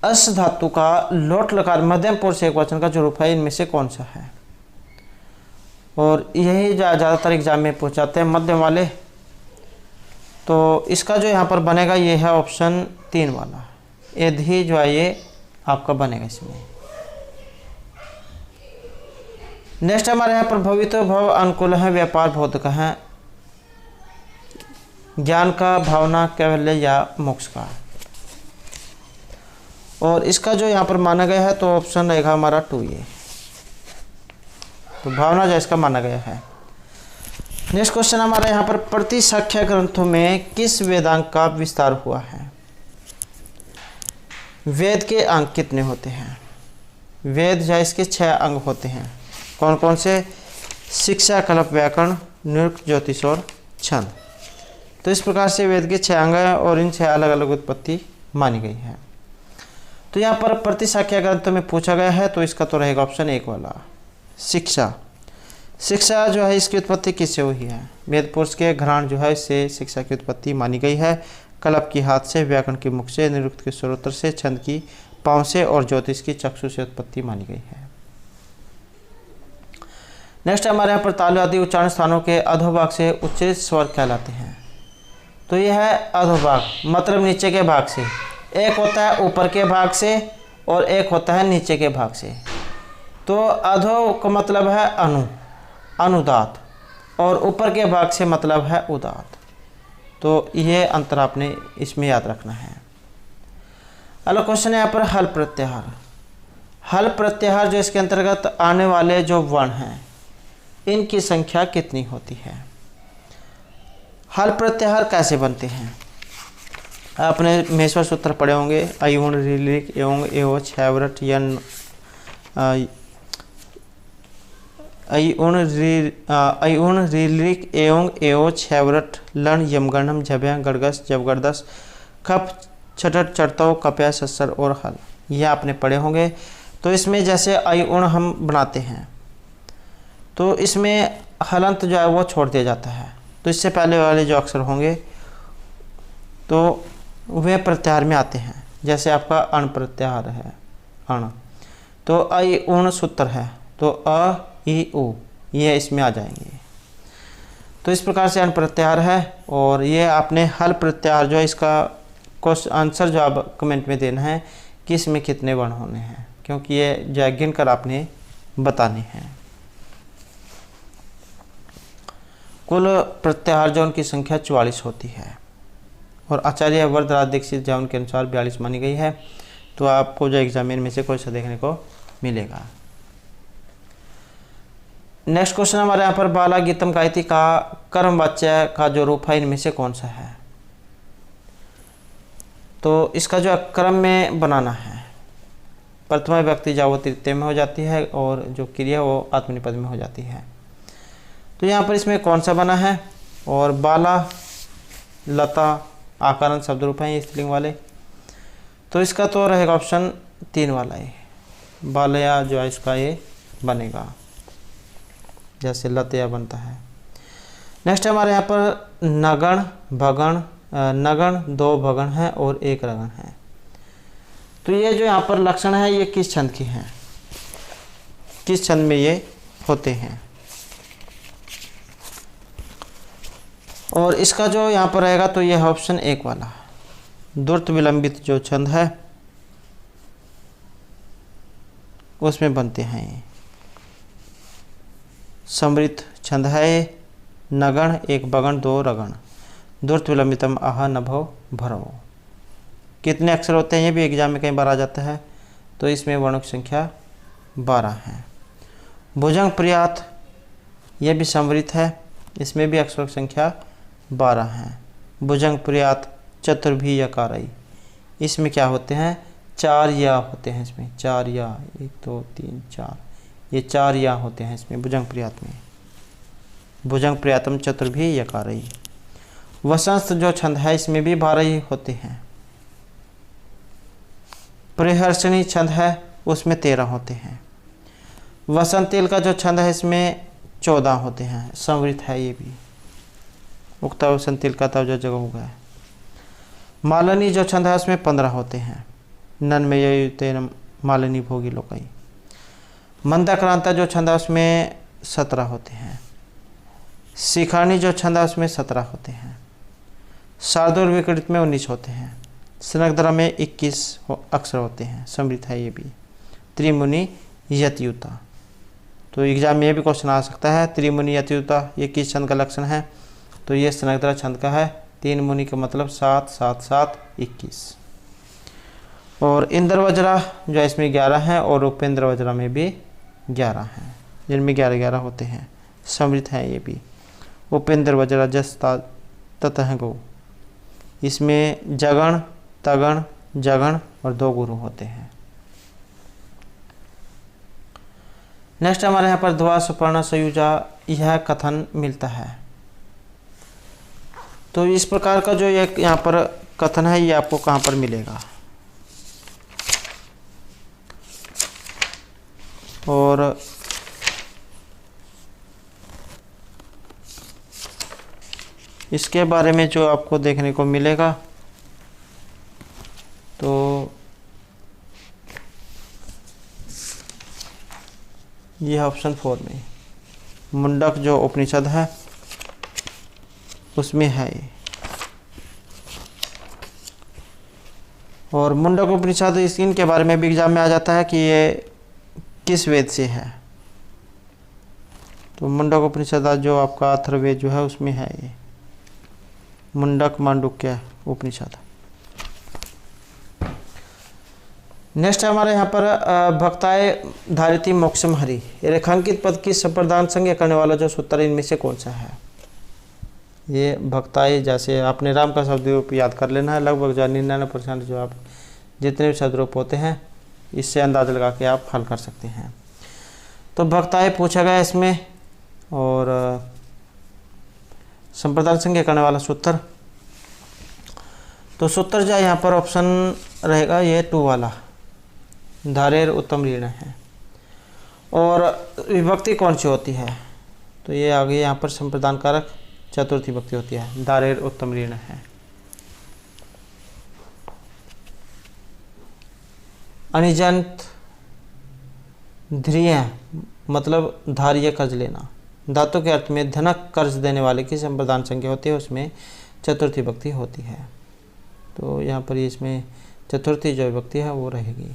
अस धातु का लोट लकार मध्यम पुरुष एक वचन का जो रूप है इनमें से कौन सा है? और यही ज़्यादातर एग्जाम में पूछाते हैं मध्यम वाले। तो इसका जो यहाँ पर बनेगा ये है ऑप्शन 3 वाला एधि जो है ये आपका बनेगा इसमें। नेक्स्ट हमारे यहाँ पर भवितो भव अनुकूल है, व्यापार भौतिक है, ज्ञान का, भावना, कैवल्य या मोक्ष का। और इसका जो यहाँ पर माना गया है तो ऑप्शन रहेगा हमारा 2 ये। तो भावना जो इसका माना गया है। नेक्स्ट क्वेश्चन हमारे यहाँ पर प्रतिसंख्या ग्रंथों में किस वेदांग का विस्तार हुआ है? वेद के अंग कितने होते हैं? वेद जो इसके 6 अंग होते हैं। कौन कौन से? शिक्षा, कल्प, व्याकरण, निरुक्त, ज्योतिष और छंद। तो इस प्रकार से वेद के 6 अंग हैं और इन 6 अलग अलग उत्पत्ति मानी गई है। तो यहाँ पर प्रतिसंख्या ग्रंथों में पूछा गया है तो इसका तो रहेगा ऑप्शन 1 वाला शिक्षा। शिक्षा जो है इसकी उत्पत्ति किससे हुई है? वेद पुरुष के घराण जो है इससे शिक्षा की उत्पत्ति मानी गई है। कल्प की हाथ से, व्याकरण की मुख से, निरुक्त के स्रोत्र से, छंद की पाँव से और ज्योतिष की चक्षु से उत्पत्ति मानी गई है। नेक्स्ट हमारे यहाँ पर तालु आदि उच्चारण स्थानों के अधोभाग से उच्चरित स्वर कहलाते हैं। तो यह है अधोभाग मतलब नीचे के भाग से। एक होता है ऊपर के भाग से और एक होता है नीचे के भाग से। तो अधो का मतलब है अनुदात और ऊपर के भाग से मतलब है उदात। तो ये अंतर आपने इसमें याद रखना है। अगला क्वेश्चन है यहाँ पर हल प्रत्याहार। हल प्रत्याहार जो इसके अंतर्गत आने वाले जो वर्ण हैं इनकी संख्या कितनी होती है। हल प्रत्याहार कैसे बनते हैं आपने मेश्वर सूत्र पढ़े होंगे। अयुण ऋलिक एवं एवच हैवरट यन अयुण ऋलिक एवं एवच हैवरट लन यमगणम झभ्या गड़गस जबगरदस खप छठट चढ़ताओ कप्या सस्सर और हल, यह आपने पढ़े होंगे। तो इसमें जैसे अयुण हम बनाते हैं तो इसमें हलंत जो है वो छोड़ दिया जाता है, तो इससे पहले वाले जो अक्षर होंगे तो वे प्रत्याहार में आते हैं। जैसे आपका अण प्रत्याहार है अण, तो अयुण सूत्र है तो अ ई उ ये इसमें आ जाएंगे। तो इस प्रकार से अण प्रत्याहार है। और ये आपने हल प्रत्याहार जो है इसका क्वेश्चन आंसर जो आप कमेंट में देना है कि इसमें कितने वर्ण होने हैं, क्योंकि ये जो गिन कर आपने बताने हैं। कुल प्रत्याहार जो उनकी संख्या 44 होती है और आचार्य वरदराज दीक्षित जो उनके अनुसार 42 मानी गई है। तो आपको जो एग्जामिन में से कोई सा देखने को मिलेगा। नेक्स्ट क्वेश्चन हमारे यहाँ पर बाला गीतम गायत्री का कर्मवाच्य का जो रूप है इनमें से कौन सा है। तो इसका जो क्रम में बनाना है, प्रथमा विभक्ति जावो तृतीय में हो जाती है और जो क्रिया वो आत्मनिपद में हो जाती है। तो यहाँ पर इसमें कौन सा बना है। और बाला लता आकारण शब्द रूप हैं स्त्रीलिंग वाले, तो इसका तो रहेगा ऑप्शन 3 वाला है। बालया जो है इसका ये बनेगा जैसे लतया बनता है। नेक्स्ट हमारे यहाँ पर नगण भगण, नगण 2 भगण हैं और 1 रगण है। तो ये जो यहाँ पर लक्षण है ये किस छंद की हैं, किस छंद में ये होते हैं। और इसका जो यहाँ पर रहेगा तो ये है ऑप्शन 1 वाला द्रुत विलंबित जो छंद है उसमें बनते हैं। ये समृद्ध छंद है। नगण 1 बगण 2 रगण द्रुत विलंबितम आह नभो भरव। कितने अक्षर होते हैं ये भी एग्जाम में कई बार आ जाता है। तो इसमें वर्णों की संख्या 12 है। भुजंग पर्यात यह भी समृद्ध है, इसमें भी अक्षरों की संख्या 12 है। भुजंग पर्यात चतुर्भी यकारई, इसमें क्या होते हैं 4 या होते हैं। इसमें 4 या 1 2 3 4 ये 4 या होते हैं इसमें भुजंग पर्यात में। भुजंग पर्यातम चतुर्भी यकारई। वसंत जो छंद है इसमें भी 12 ही होते हैं। परिहर्षणी छंद है उसमें 13 होते हैं। वसंतिल का जो छंद है इसमें 14 होते हैं। समृद्ध है ये भी। उक्ता वसंतिल का तब जो जगह हुआ है। मालनी जो छंद है उसमें 15 होते हैं। नन में ये मालिनी भोगी लोकई। मंदाक्रांता जो छंद है उसमें 17 होते हैं। शिखानी जो छंद है उसमें 17 होते हैं। शार्दूल विकृत में 19 होते हैं। स्नग्धरा में 21 अक्षर होते हैं। समृद्ध है ये भी। त्रिमुनि यतियुता, तो एग्जाम में ये भी क्वेश्चन आ सकता है। त्रिमुनि यतियुता ये किस छंद का लक्षण है। तो ये स्नग्धरा छंद का है। 3 मुनि का मतलब 7 7 7 21। और इंद्र वज्रा जो है इसमें 11 हैं और उपेंद्र वज्रा में भी 11 हैं, जिनमें 11 11 होते हैं। समृद्ध है ये भी। उपेंद्र वज्रा जस ततः गो, इसमें जगण तगण जगण और 2 गुरु होते हैं। नेक्स्ट हमारे यहाँ पर ध्वा सुपर्ण संयुजा यह कथन मिलता है। तो इस प्रकार का जो एक यहाँ पर कथन है ये आपको कहाँ पर मिलेगा। और इसके बारे में जो आपको देखने को मिलेगा तो यह ऑप्शन 4 में मुंडक जो उपनिषद है उसमें है ये। और मुंडक उपनिषद इनके बारे में भी एग्जाम में आ जाता है कि ये किस वेद से है। तो मुंडक उपनिषद जो आपका अथर्ववेद जो है उसमें है ये। मुंडक मांडुक्य उपनिषद। नेक्स्ट है हमारे यहाँ पर भक्ताय धारिती मोक्षम हरि, रेखांकित पद की संप्रदान संज्ञा करने वाला जो सूत्र इनमें से कौन सा है? ये भक्ताय, जैसे आपने राम का शब्द रूप याद कर लेना है, लगभग जो 99% जो आप जितने भी शब्द रूप होते हैं इससे अंदाजा लगा के आप हल कर सकते हैं। तो भक्ताय पूछा गया इसमें, और संप्रदान संज्ञा करने वाला सूत्र, तो सूत्र जो है यहाँ पर ऑप्शन रहेगा ये 2 वाला, धारेर उत्तम ऋण है। और विभक्ति कौन सी होती है? तो ये आगे यहाँ पर संप्रदान कारक चतुर्थी विभक्ति होती है, धारेर उत्तम ऋण है। अनिजंत ध्रिय मतलब धार्य कर्ज लेना, धातु के अर्थ में धनक कर्ज देने वाले की संप्रदान संज्ञा होती है, उसमें चतुर्थी विभक्ति होती है। तो यहाँ पर इसमें चतुर्थी जो विभक्ति है वो रहेगी।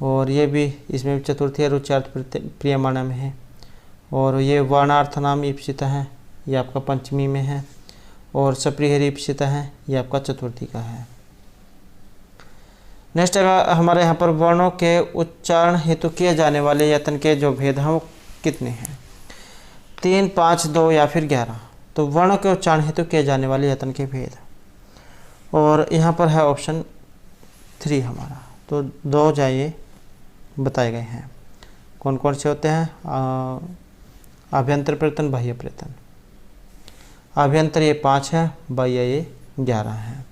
और ये भी इसमें चतुर्थी है, रुच्यार्थ प्रियमाणा में है। और ये वर्णार्थ नाम ईप्सित है, ये आपका पंचमी में है। और सप्रिहरी ईप्सित है, ये आपका चतुर्थी का है। नेक्स्ट हमारे यहाँ पर वर्णों के उच्चारण हेतु किए जाने वाले यत्न के जो भेद हैं वो कितने हैं? 3, 5, 2 या फिर 11। तो वर्णों के उच्चारण हेतु किए जाने वाले यत्न के भेद, और यहाँ पर है ऑप्शन 3 हमारा। तो 2 जाइए बताए गए हैं। कौन कौन से होते हैं? आभ्यंतर प्रयत्न, बाह्य प्रयत्न। आभ्यंतर ये 5 है, बाह्य ये 11 है।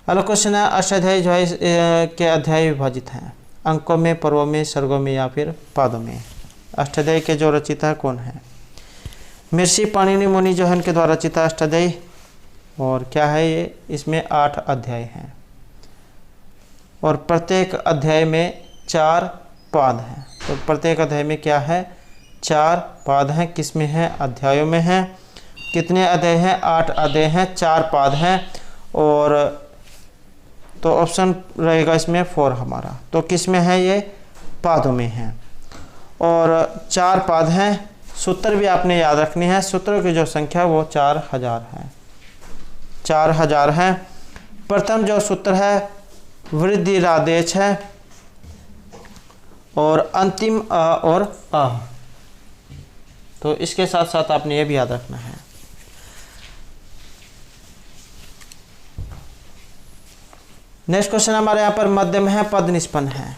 अगला क्वेश्चन है, अष्टाध्यायी जो है के अध्याय विभाजित हैं, अंकों में, पर्वों में, सर्गों में या फिर पादों में। अष्टाध्यायी के जो रचिता है कौन है? महर्षि पाणिनि मुनि जो है इनके द्वारा रचिता अष्टाध्यायी। और क्या है ये? इसमें 8 अध्याय हैं और प्रत्येक अध्याय में 4 पाद हैं। तो प्रत्येक अध्याय में क्या है? 4 पाद हैं। किस में है? अध्यायों में है। कितने अध्याय हैं? 8 अध्याय हैं, 4 पाद हैं। और तो ऑप्शन रहेगा इसमें 4 हमारा। तो किस में है? ये पादों में है। और 4 पाद हैं। सूत्र भी आपने याद रखनी है, सूत्रों की जो संख्या वो 4000 है, 4000 है। प्रथम जो सूत्र है वृद्धि रादेश है, और अंतिम अ और अ। तो इसके साथ साथ आपने ये भी याद रखना है। नेक्स्ट क्वेश्चन हमारे यहाँ पर मध्यम है, पद निष्पन्न है।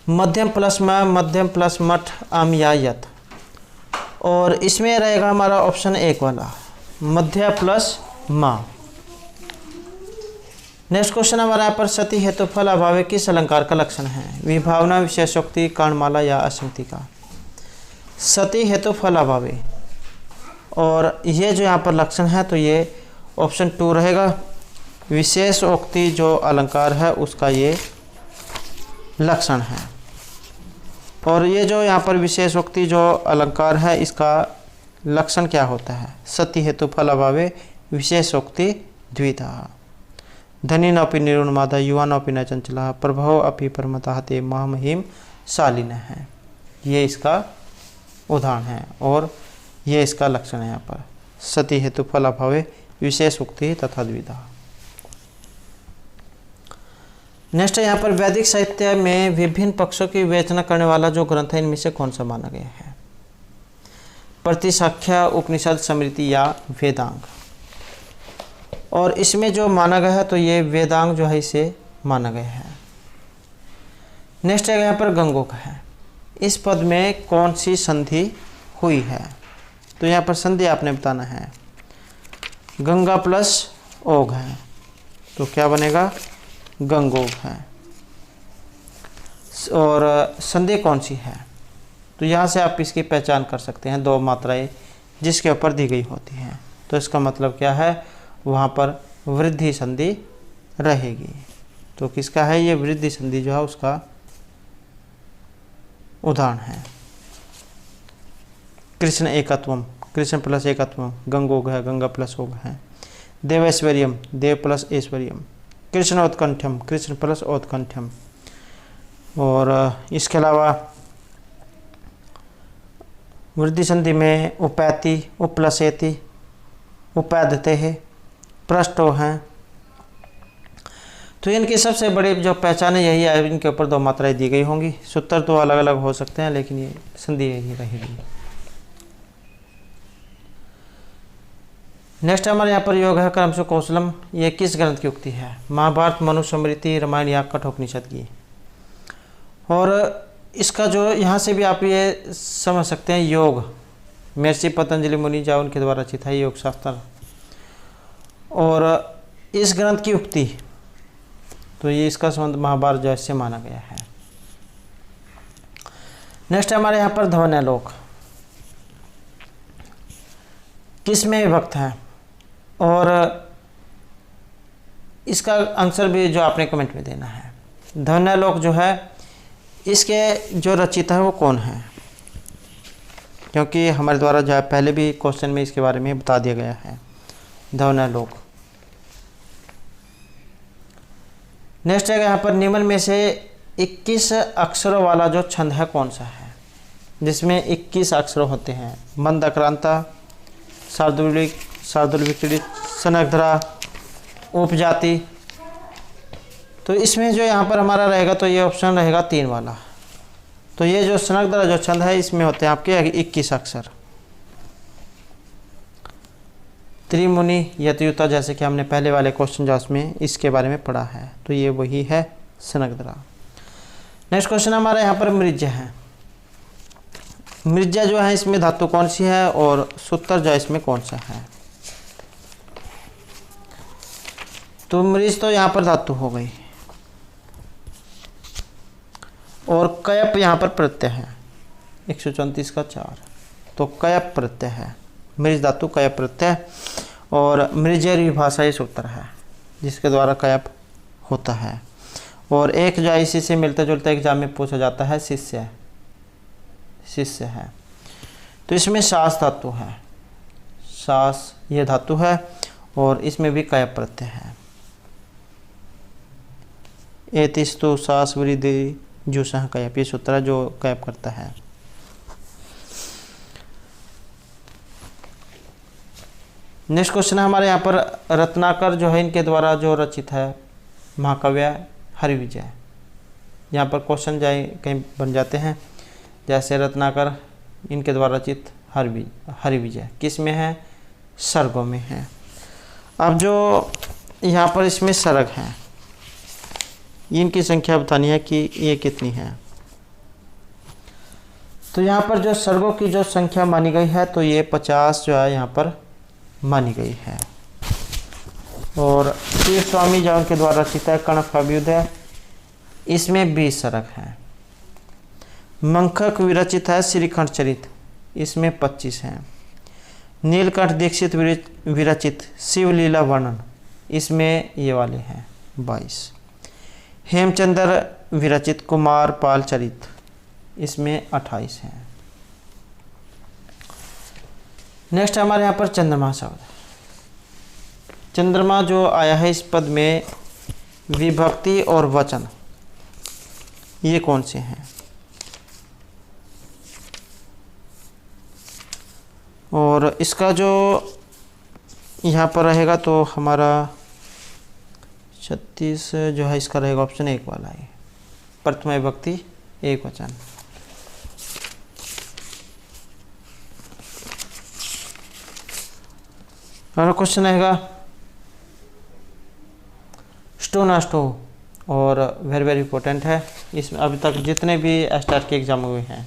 मध्यम प्लस म, मध्यम प्लस मठ, अम या यत। और इसमें रहेगा हमारा ऑप्शन 1 वाला, मध्य प्लस मा। नेक्स्ट क्वेश्चन हमारे यहाँ पर सती हेतु फल अभाव किस अलंकार का लक्षण है? विभावना, विशेषोक्ति, कर्णमाला या असंगति का। सती हेतु फल अभाव, और ये जो यहाँ पर लक्षण है तो ये ऑप्शन 2 रहेगा। विशेषोक्ति जो अलंकार है उसका ये लक्षण है। और ये जो यहाँ पर विशेषोक्ति जो अलंकार है इसका लक्षण क्या होता है? सती हेतु फल अभावे विशेषोक्ति द्विधा। धनी नौपि निरुन्मादा, युवा नौपि न चंचला, प्रभव अपि परमतः ते महामहिम शालिन है। ये इसका उदाहरण है और ये इसका लक्षण है यहाँ पर, सती हेतु फल अभावे विशेषोक्ति तथा द्विधा। नेक्स्ट है यहाँ पर वैदिक साहित्य में विभिन्न पक्षों की विवेचना करने वाला जो ग्रंथ है इनमें से कौन सा माना गया है? प्रतिशाख्या, उपनिषद, स्मृति या वेदांग। और इसमें जो माना गया है तो ये वेदांग जो है इसे माना गया है। नेक्स्ट है यहाँ पर गंगोक है। इस पद में कौन सी संधि हुई है? तो यहाँ पर संधि आपने बताना है। गंगा प्लस ओघ है तो क्या बनेगा? गंगोग है। और संधि कौन सी है? तो यहाँ से आप इसकी पहचान कर सकते हैं, 2 मात्राएं जिसके ऊपर दी गई होती हैं। तो इसका मतलब क्या है? वहाँ पर वृद्धि संधि रहेगी। तो किसका है ये वृद्धि संधि जो है उसका उदाहरण है। कृष्ण एकत्वम, कृष्ण प्लस एकत्वम, गंगोग है, गंगा प्लस ओग है। देवैश्वर्यम, देव प्लस ऐश्वर्यम। कृष्णोत्कंठ्यम, कृष्ण प्लस औत्कंठ्यम। और इसके अलावा वृद्धि संधि में उपैति, उपलसेति, उपैदते है, पृष्ठो हैं। तो इनकी सबसे बड़ी जो पहचान है यही है, इनके ऊपर दो मात्राएं दी गई होंगी। सूत्र तो अलग अलग हो सकते हैं लेकिन ये संधि यही रहेगी। नेक्स्ट हमारे यहाँ पर योग है क्रमश कौशलम। ये किस ग्रंथ की उक्ति है? महाभारत, मनुस्मृति, रामायण या कठोपनिषद की। और इसका जो यहाँ से भी आप ये समझ सकते हैं, योग महर्षि पतंजलि मुनि जो उनके द्वारा रचित है योग शास्त्र। और इस ग्रंथ की उक्ति तो ये इसका संबंध महाभारत जो इससे माना गया है। नेक्स्ट हमारे यहाँ पर ध्वन्यालोक किस में विभक्त है? और इसका आंसर भी जो आपने कमेंट में देना है। ध्वन्यालोक जो है इसके जो रचिता है वो कौन है? क्योंकि हमारे द्वारा जो है पहले भी क्वेश्चन में इसके बारे में बता दिया गया है, ध्वन्यालोक। नेक्स्ट है यहाँ पर निम्न में से 21 अक्षरों वाला जो छंद है कौन सा है? जिसमें 21 अक्षर होते हैं। मंद अक्रांता, शार्दुलिक, शार्दुल विचलित, सनकधरा, उपजाति। तो इसमें जो यहाँ पर हमारा रहेगा तो ये ऑप्शन रहेगा 3 वाला। तो ये जो सनकधरा जो छंद है इसमें होते हैं आपके 21 अक्षर। त्रिमुनि, यतियुता, जैसे कि हमने पहले वाले क्वेश्चन जो उसमें इसके बारे में पढ़ा है, तो ये वही है सनकधरा। नेक्स्ट क्वेश्चन हमारा यहाँ पर मृज्या है। मृज्या जो है इसमें धातु कौन सी है और सूत्र जो है इसमें कौन सा है? तो मृज तो यहाँ पर धातु हो गई और कयप यहाँ पर प्रत्यय है 134 का 4। तो कयप प्रत्यय है, मृज धातु कयप प्रत्यय। और मृजेर भाषा ये सूत्र है जिसके द्वारा कयप होता है। और एक जो इसी से मिलता जुलता एग्जाम में पूछा जाता है शिष्य, शिष्य है। तो इसमें सास धातु है, सास ये धातु है और इसमें भी कयप प्रत्यय है। एतिस्तु सास वृद्धि जुसह कयप, ये सूत्र है जो कयप करता है। नेक्स्ट क्वेश्चन है हमारे यहाँ पर रत्नाकर जो है इनके द्वारा जो रचित है महाकाव्य हरिविजय। यहाँ पर क्वेश्चन जाए कहीं बन जाते हैं, जैसे रत्नाकर इनके द्वारा रचित हरिविजय किस में है? सर्गों में है। अब जो यहाँ पर इसमें सर्ग हैं इनकी संख्या बतानी है कि ये कितनी है। तो यहाँ पर जो सर्गों की जो संख्या मानी गई है तो ये 50 जो है यहाँ पर मानी गई है। और शिव स्वामी जो उनके द्वारा रचित है कणक अभ्युदय, इसमें 20 सर्ग हैं। मंखक विरचित है श्रीखंड चरित, इसमें 25 हैं। नीलकंठ दीक्षित विरचित शिवलीला वर्णन, इसमें ये वाले हैं 22। हेमचंद्र विरचित कुमार पाल चरित, इसमें 28 हैं। नेक्स्ट हमारे यहाँ पर चंद्रमा शब्द। चंद्रमा जो आया है इस पद में विभक्ति और वचन ये कौन से हैं? और इसका जो यहाँ पर रहेगा तो हमारा 36 जो है इसका रहेगा ऑप्शन 1 वाला है, प्रथमा विभक्ति एक वचन। अगला क्वेश्चन रहेगा स्टो ना स्टो, और वेरी वेरी इंपॉर्टेंट है। इसमें अभी तक जितने भी एस्टेट के एग्जाम हुए हैं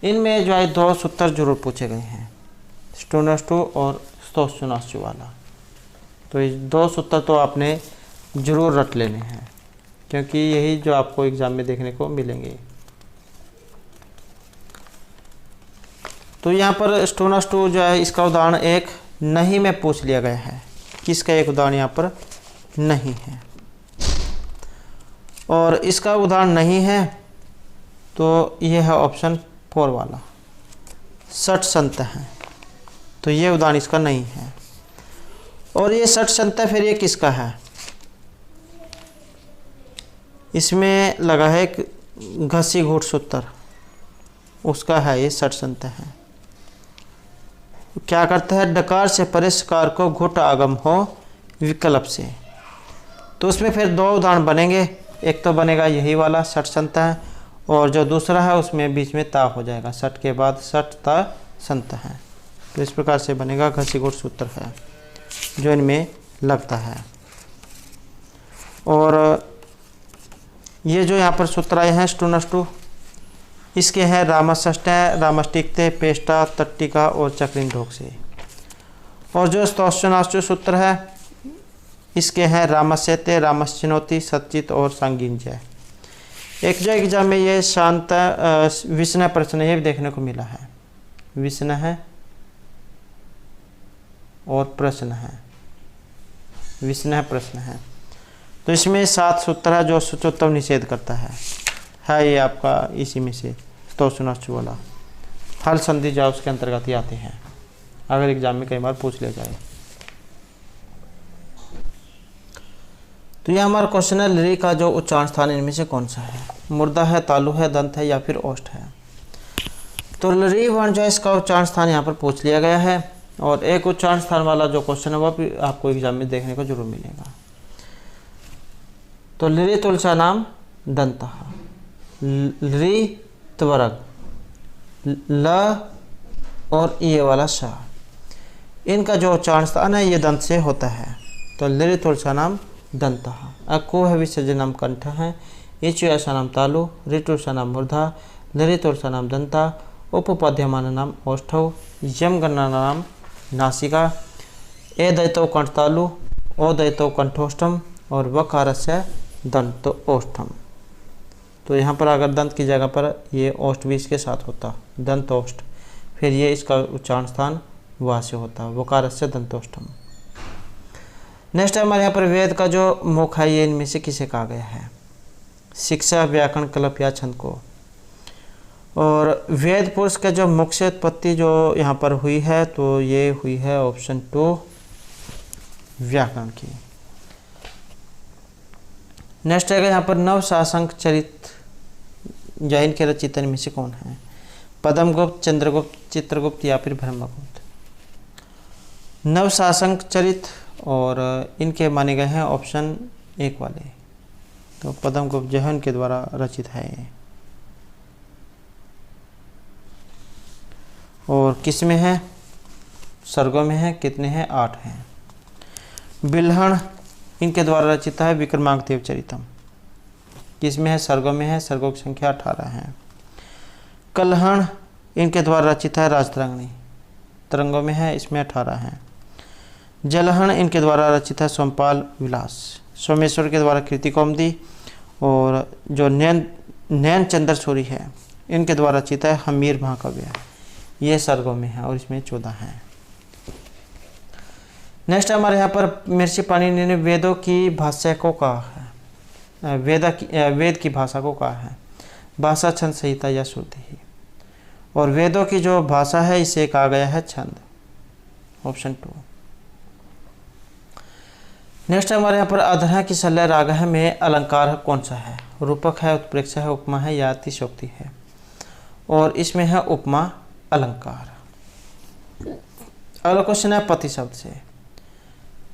इनमें जो है 2 सूत्र जरूर पूछे गए हैं, स्टो ना स्टो और स्तोस्टोनास्टो वाला। तो ये 2 सूत्र तो आपने जरूर रट लेने हैं क्योंकि यही जो आपको एग्जाम में देखने को मिलेंगे। तो यहाँ पर स्टो ना स्टो जो है इसका उदाहरण एक नहीं में पूछ लिया गया है। किसका एक उदाहरण यहाँ पर नहीं है और इसका उदाहरण नहीं है तो यह है ऑप्शन 4 वाला, षट संत है। तो ये उदाहरण इसका नहीं है। और ये षट संत है, फिर ये किसका है? इसमें लगा है घसी घूट सूत्र, उसका है ये षट संत है। क्या करता है, डकार से परे सकार को घुट आगम हो विकल्प से। तो उसमें फिर दो उदाहरण बनेंगे, एक तो बनेगा यही वाला सठ संत है, और जो दूसरा है उसमें बीच में ता हो जाएगा, सठ के बाद सठ ता संत है। तो इस प्रकार से बनेगा घसीघुट सूत्र है जो इनमें लगता है। और ये जो यहाँ पर सूत्र आए हैं स्टू नष्टु, इसके हैं रामष्ट रामष्टिकते पेष्टा तट्टिका और चक्रिन ढोक से। और जो स्तोषणाष्टु सूत्र है इसके हैं रामस्यते रामश्चिनोति सच्चित और सांगीन जय। एक जो एग्जाम में ये शांत विष्णु प्रश्न ये भी देखने को मिला है, विष्णु है और प्रश्न है, विष्णु है प्रश्न है। तो इसमें 7 सूत्र है जो शुचोत्तम निषेध करता है ये आपका इसी में से स्तोषणाष्टु वाला। हल संधि जाओ उसके अंतर्गत ही आते हैं, अगर एग्जाम में कई बार पूछ लिया जाए। तो यह हमारा क्वेश्चन है, लरी का जो उच्चारण स्थान इनमें से कौन सा है, मुर्दा है, तालु है, दंत है या फिर ओष्ठ है। तो लरी वर्ण जो है इसका उच्चारण स्थान यहाँ पर पूछ लिया गया है, और एक उच्चारण स्थान वाला जो क्वेश्चन है वह भी आपको एग्जाम में देखने को जरूर मिलेगा। तो लरी तुलसा नाम दंत, लरी त्वरग, ल और ये वाला सा, इनका जो उच्चारण स्थान है ये दंत से होता है। तो लरी तुलसा नाम दंत, अको है विसर्जन नाम कंठ है, इचु ऐसा नाम तालु, ऋतुषा नाम मूर्धा, लरी तुलसा नाम दंता, उपपद्यमान नाम ओष्ठौ, यम गणना नाम नासिका, ए दैतो कंठ तालु, ओ दैतो कंठोष्ठम और वकारस्य दंत ओष्ठम। तो यहाँ पर अगर दंत की जगह पर ये ओष्ठ भी इसके साथ होता, दंत ओष्ठ, फिर ये इसका उच्चारण स्थान वहाँ से होता, वकारस्य दंतोष्ठम। नेक्स्ट हमारे यहाँ पर वेद का जो मुख है ये इनमें से किसे कहा गया है, शिक्षा, व्याकरण, कल्प या छंद को। और वेद पुरुष के जो मुख से उत्पत्ति जो यहाँ पर हुई है तो ये हुई है ऑप्शन 2 व्याकरण की। नेक्स्ट है यहाँ पर नव शासंक चरित जैन के रचित इनमें से कौन है, पद्मगुप्त, चंद्रगुप्त, चित्रगुप्त या फिर ब्रह्मगुप्त। नव शासंक चरित और इनके माने गए हैं ऑप्शन 1 वाले, तो पद्मगुप्त जो है उनके द्वारा रचित है ये। और किस में है, सर्गों में है, कितने हैं, 8 हैं। बिल्हण इनके द्वारा रचित है विक्रमांक देव चरितम, किस में है, सर्गों में है, सर्गों की संख्या 18 है। कलहण इनके द्वारा रचित है राजतरंगिणी, तरंगों में है, इसमें 18 हैं। जलहण इनके द्वारा रचित है सोमपाल विलास, सोमेश्वर के द्वारा कीर्ति कौमुदी, और जो नैन चंद्र सूरी है इनके द्वारा रचित है हमीर महाकाव्य, ये सर्गों में है और इसमें 14 हैं। नेक्स्ट हमारे यहाँ पर महर्षि पाणिनि ने वेदों की भाषा को कहा है, वेद की भाषा को कहा है भाषा, छंद, संहिता या श्रुति ही। और वेदों की जो भाषा है इसे कहा गया है छंद, ऑप्शन 2। नेक्स्ट हमारे यहाँ पर अधरा की शल्य राग है में अलंकार कौन सा है, रूपक है, उत्प्रेक्षा है, उपमा है या अतिशयोक्ति है। और इसमें है उपमा अलंकार। अगला क्वेश्चन है पति शब्द से।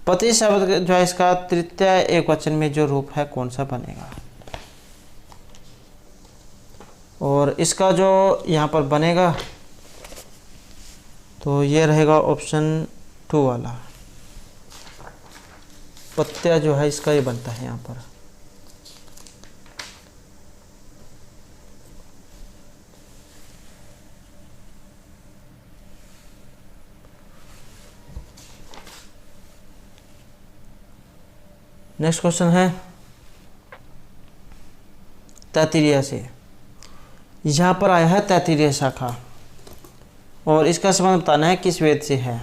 पति शब्द जो है इसका तृतीय एक वचन में जो रूप है कौन सा बनेगा, और इसका जो यहाँ पर बनेगा तो ये रहेगा ऑप्शन 2 वाला, पत्या जो है इसका ये बनता है यहाँ पर। नेक्स्ट क्वेश्चन है तैत्तिरीय से। यहाँ पर आया है तैत्तिरीय शाखा, और इसका संबंध बताना है किस वेद से है।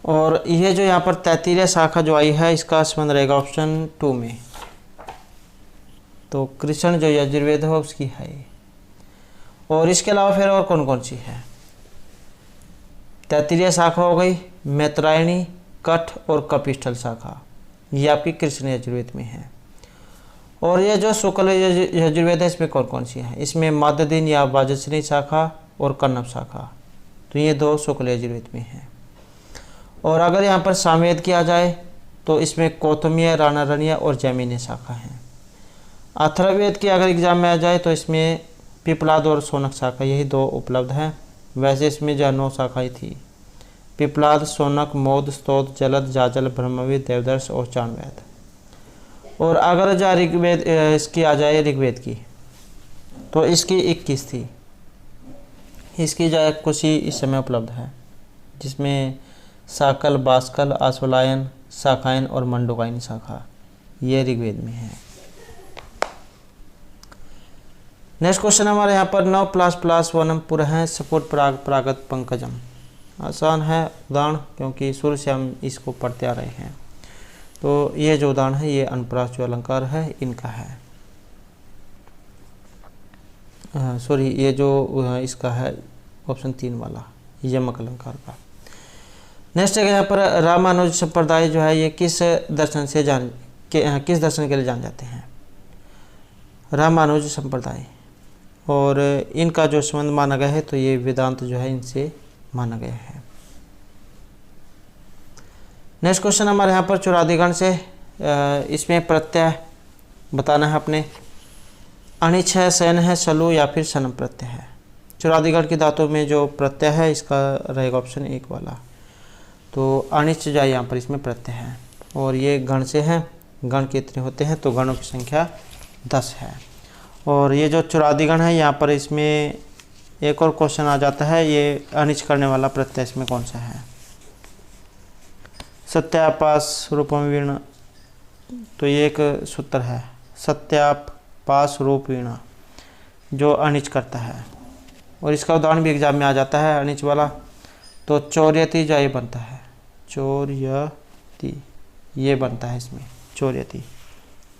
और यह जो यहाँ पर तैत्तिरीय शाखा जो आई है इसका संबंध रहेगा ऑप्शन 2 में, तो कृष्ण जो यजुर्वेद है उसकी है। और इसके अलावा फिर और कौन कौन सी है, तैत्तिरीय शाखा हो गई, मैत्रायणी, कठ और कपिष्ठल शाखा, ये आपकी कृष्ण यजुर्वेद में है। और ये जो शुक्ल यजुर्वेद है इसमें कौन कौन सी है, इसमें माददीन या वाजस्नी शाखा और कन्नव शाखा, तो ये 2 शुक्ल यजुर्वेद में हैं। और अगर यहाँ पर सामवेद किया जाए तो इसमें कौतमीय, राणारण्य और जैमिनी शाखा हैं। अथर्ववेद की अगर एग्जाम में आ जाए तो इसमें पिपलाद और शौनक शाखा, यही 2 उपलब्ध हैं। वैसे इसमें जो 9 शाखाएँ थी, पिपलाद, शौनक, मोद, स्तोत, जलद, जाजल, ब्रह्मवेद, देवदर्श और चाणवेद। और अगर जो ऋग्वेद इसकी आ जाए ऋग्वेद की, तो इसकी 21 थी। इसकी जो कुछ ही इस समय उपलब्ध है, जिसमें साकल, बास्कल, आश्वलायन, शाखायन और मंडोकायन शाखा, ये ऋग्वेद में है। नेक्स्ट क्वेश्चन हमारे यहाँ पर 9++ वनम पुरः सपुट प्राग प्रागत पंकजम। आसान है उदाहरण, क्योंकि शुरू से हम इसको पढ़ते आ रहे हैं। तो ये जो उदाहरण है ये अनुप्रास जो अलंकार है इनका है। सॉरी, ये जो इसका है ऑप्शन 3 वाला, यमक अलंकार का। नेक्स्ट है यहाँ पर रामानुज संप्रदाय जो है ये किस दर्शन के लिए जान जाते हैं? रामानुज संप्रदाय, और इनका जो संबंध माना गया है तो ये वेदांत जो है इनसे माना गया है। नेक्स्ट क्वेश्चन हमारे यहाँ पर चुरादिगण से, इसमें प्रत्यय बताना है अपने। अनिच है, शयन है, सलु या फिर सनम प्रत्यय है। चुरादिगण की धातु में जो प्रत्यय है इसका रहेगा ऑप्शन 1 वाला। तो अनिच जाए यहाँ पर इसमें प्रत्यय है, और ये गण से हैं। गण कितने होते हैं? तो गणों की संख्या 10 है। और ये जो चुरादिगण है यहाँ पर इसमें एक और क्वेश्चन आ जाता है, ये अनिच करने वाला प्रत्यय इसमें कौन सा है? सत्यापास रूपम, तो ये एक सूत्र है, सत्यापास रूपिण, जो अनिच करता है। और इसका उदाहरण भी एग्जाम में आ जाता है अनिच वाला। तो चौर्यति जो ये बनता है, चौर्यति ये बनता है इसमें, चौर्यति।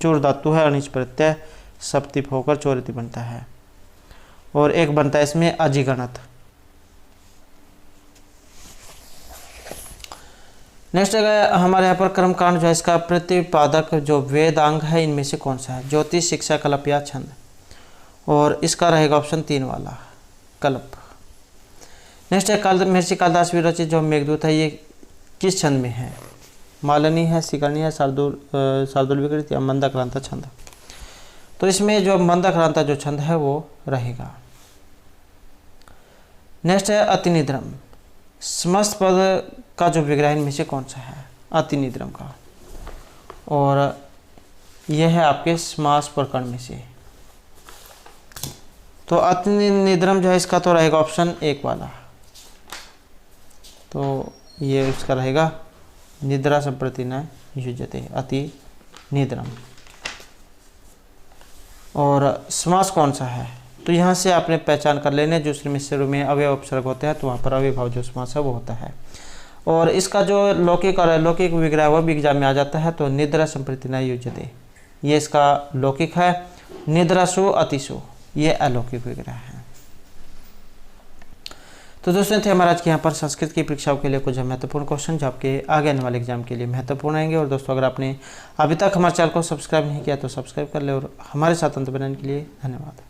चूर धातु है, अनिच प्रत्यय, सप्तिप होकर चौर्यति बनता है। और एक बनता है इसमें अजिगणत। नेक्स्ट है हमारे यहाँ पर कर्मकांड जो है इसका प्रतिपादक जो वेदांग है इनमें से कौन सा है? ज्योतिष, शिक्षा, कल्प या छंद। और इसका रहेगा ऑप्शन 3 वाला, कल्प। नेक्स्ट है महर्षि कालिदास विरचित जो मेघदूत है ये किस छंद में है? मालिनी है, शिकरणी है, शार्दूल विकृत या मंदाक्रांता छंद। तो इसमें जो मंदाक्रांता जो छंद है वो रहेगा। नेक्स्ट है अतिनिद्रम। समस्त पद का जो विग्रह इनमें से कौन सा है? अतिनिद्रम का। और यह है आपके समास प्रकरण में से। तो अतिनिद्रम जो है इसका तो रहेगा ऑप्शन 1 वाला। तो ये इसका रहेगा निद्रा संप्रति न युज्यते, अति निद्रम। और समास कौन सा है? तो यहाँ से आपने पहचान कर लेने, जो शुरू में अवयव उपसर्ग होते हैं तो वहाँ पर अव्ययभाव जो समास है वो होता है। और इसका जो लौकिक और अलौकिक विग्रह वह भी एग्जाम में आ जाता है। तो निद्रा संप्रति न युज्यते ये इसका लौकिक है, निद्रासु अतिसु ये अलौकिक विग्रह है। तो दोस्तों थे हमारे आज के यहाँ पर संस्कृत की परीक्षाओं के लिए कुछ महत्वपूर्ण क्वेश्चन जो आपके आगे आने वाले एग्जाम के लिए महत्वपूर्ण आएंगे। और दोस्तों अगर आपने अभी तक हमारे चैनल को सब्सक्राइब नहीं किया तो सब्सक्राइब कर ले, और हमारे साथ अंत बनाने के लिए धन्यवाद।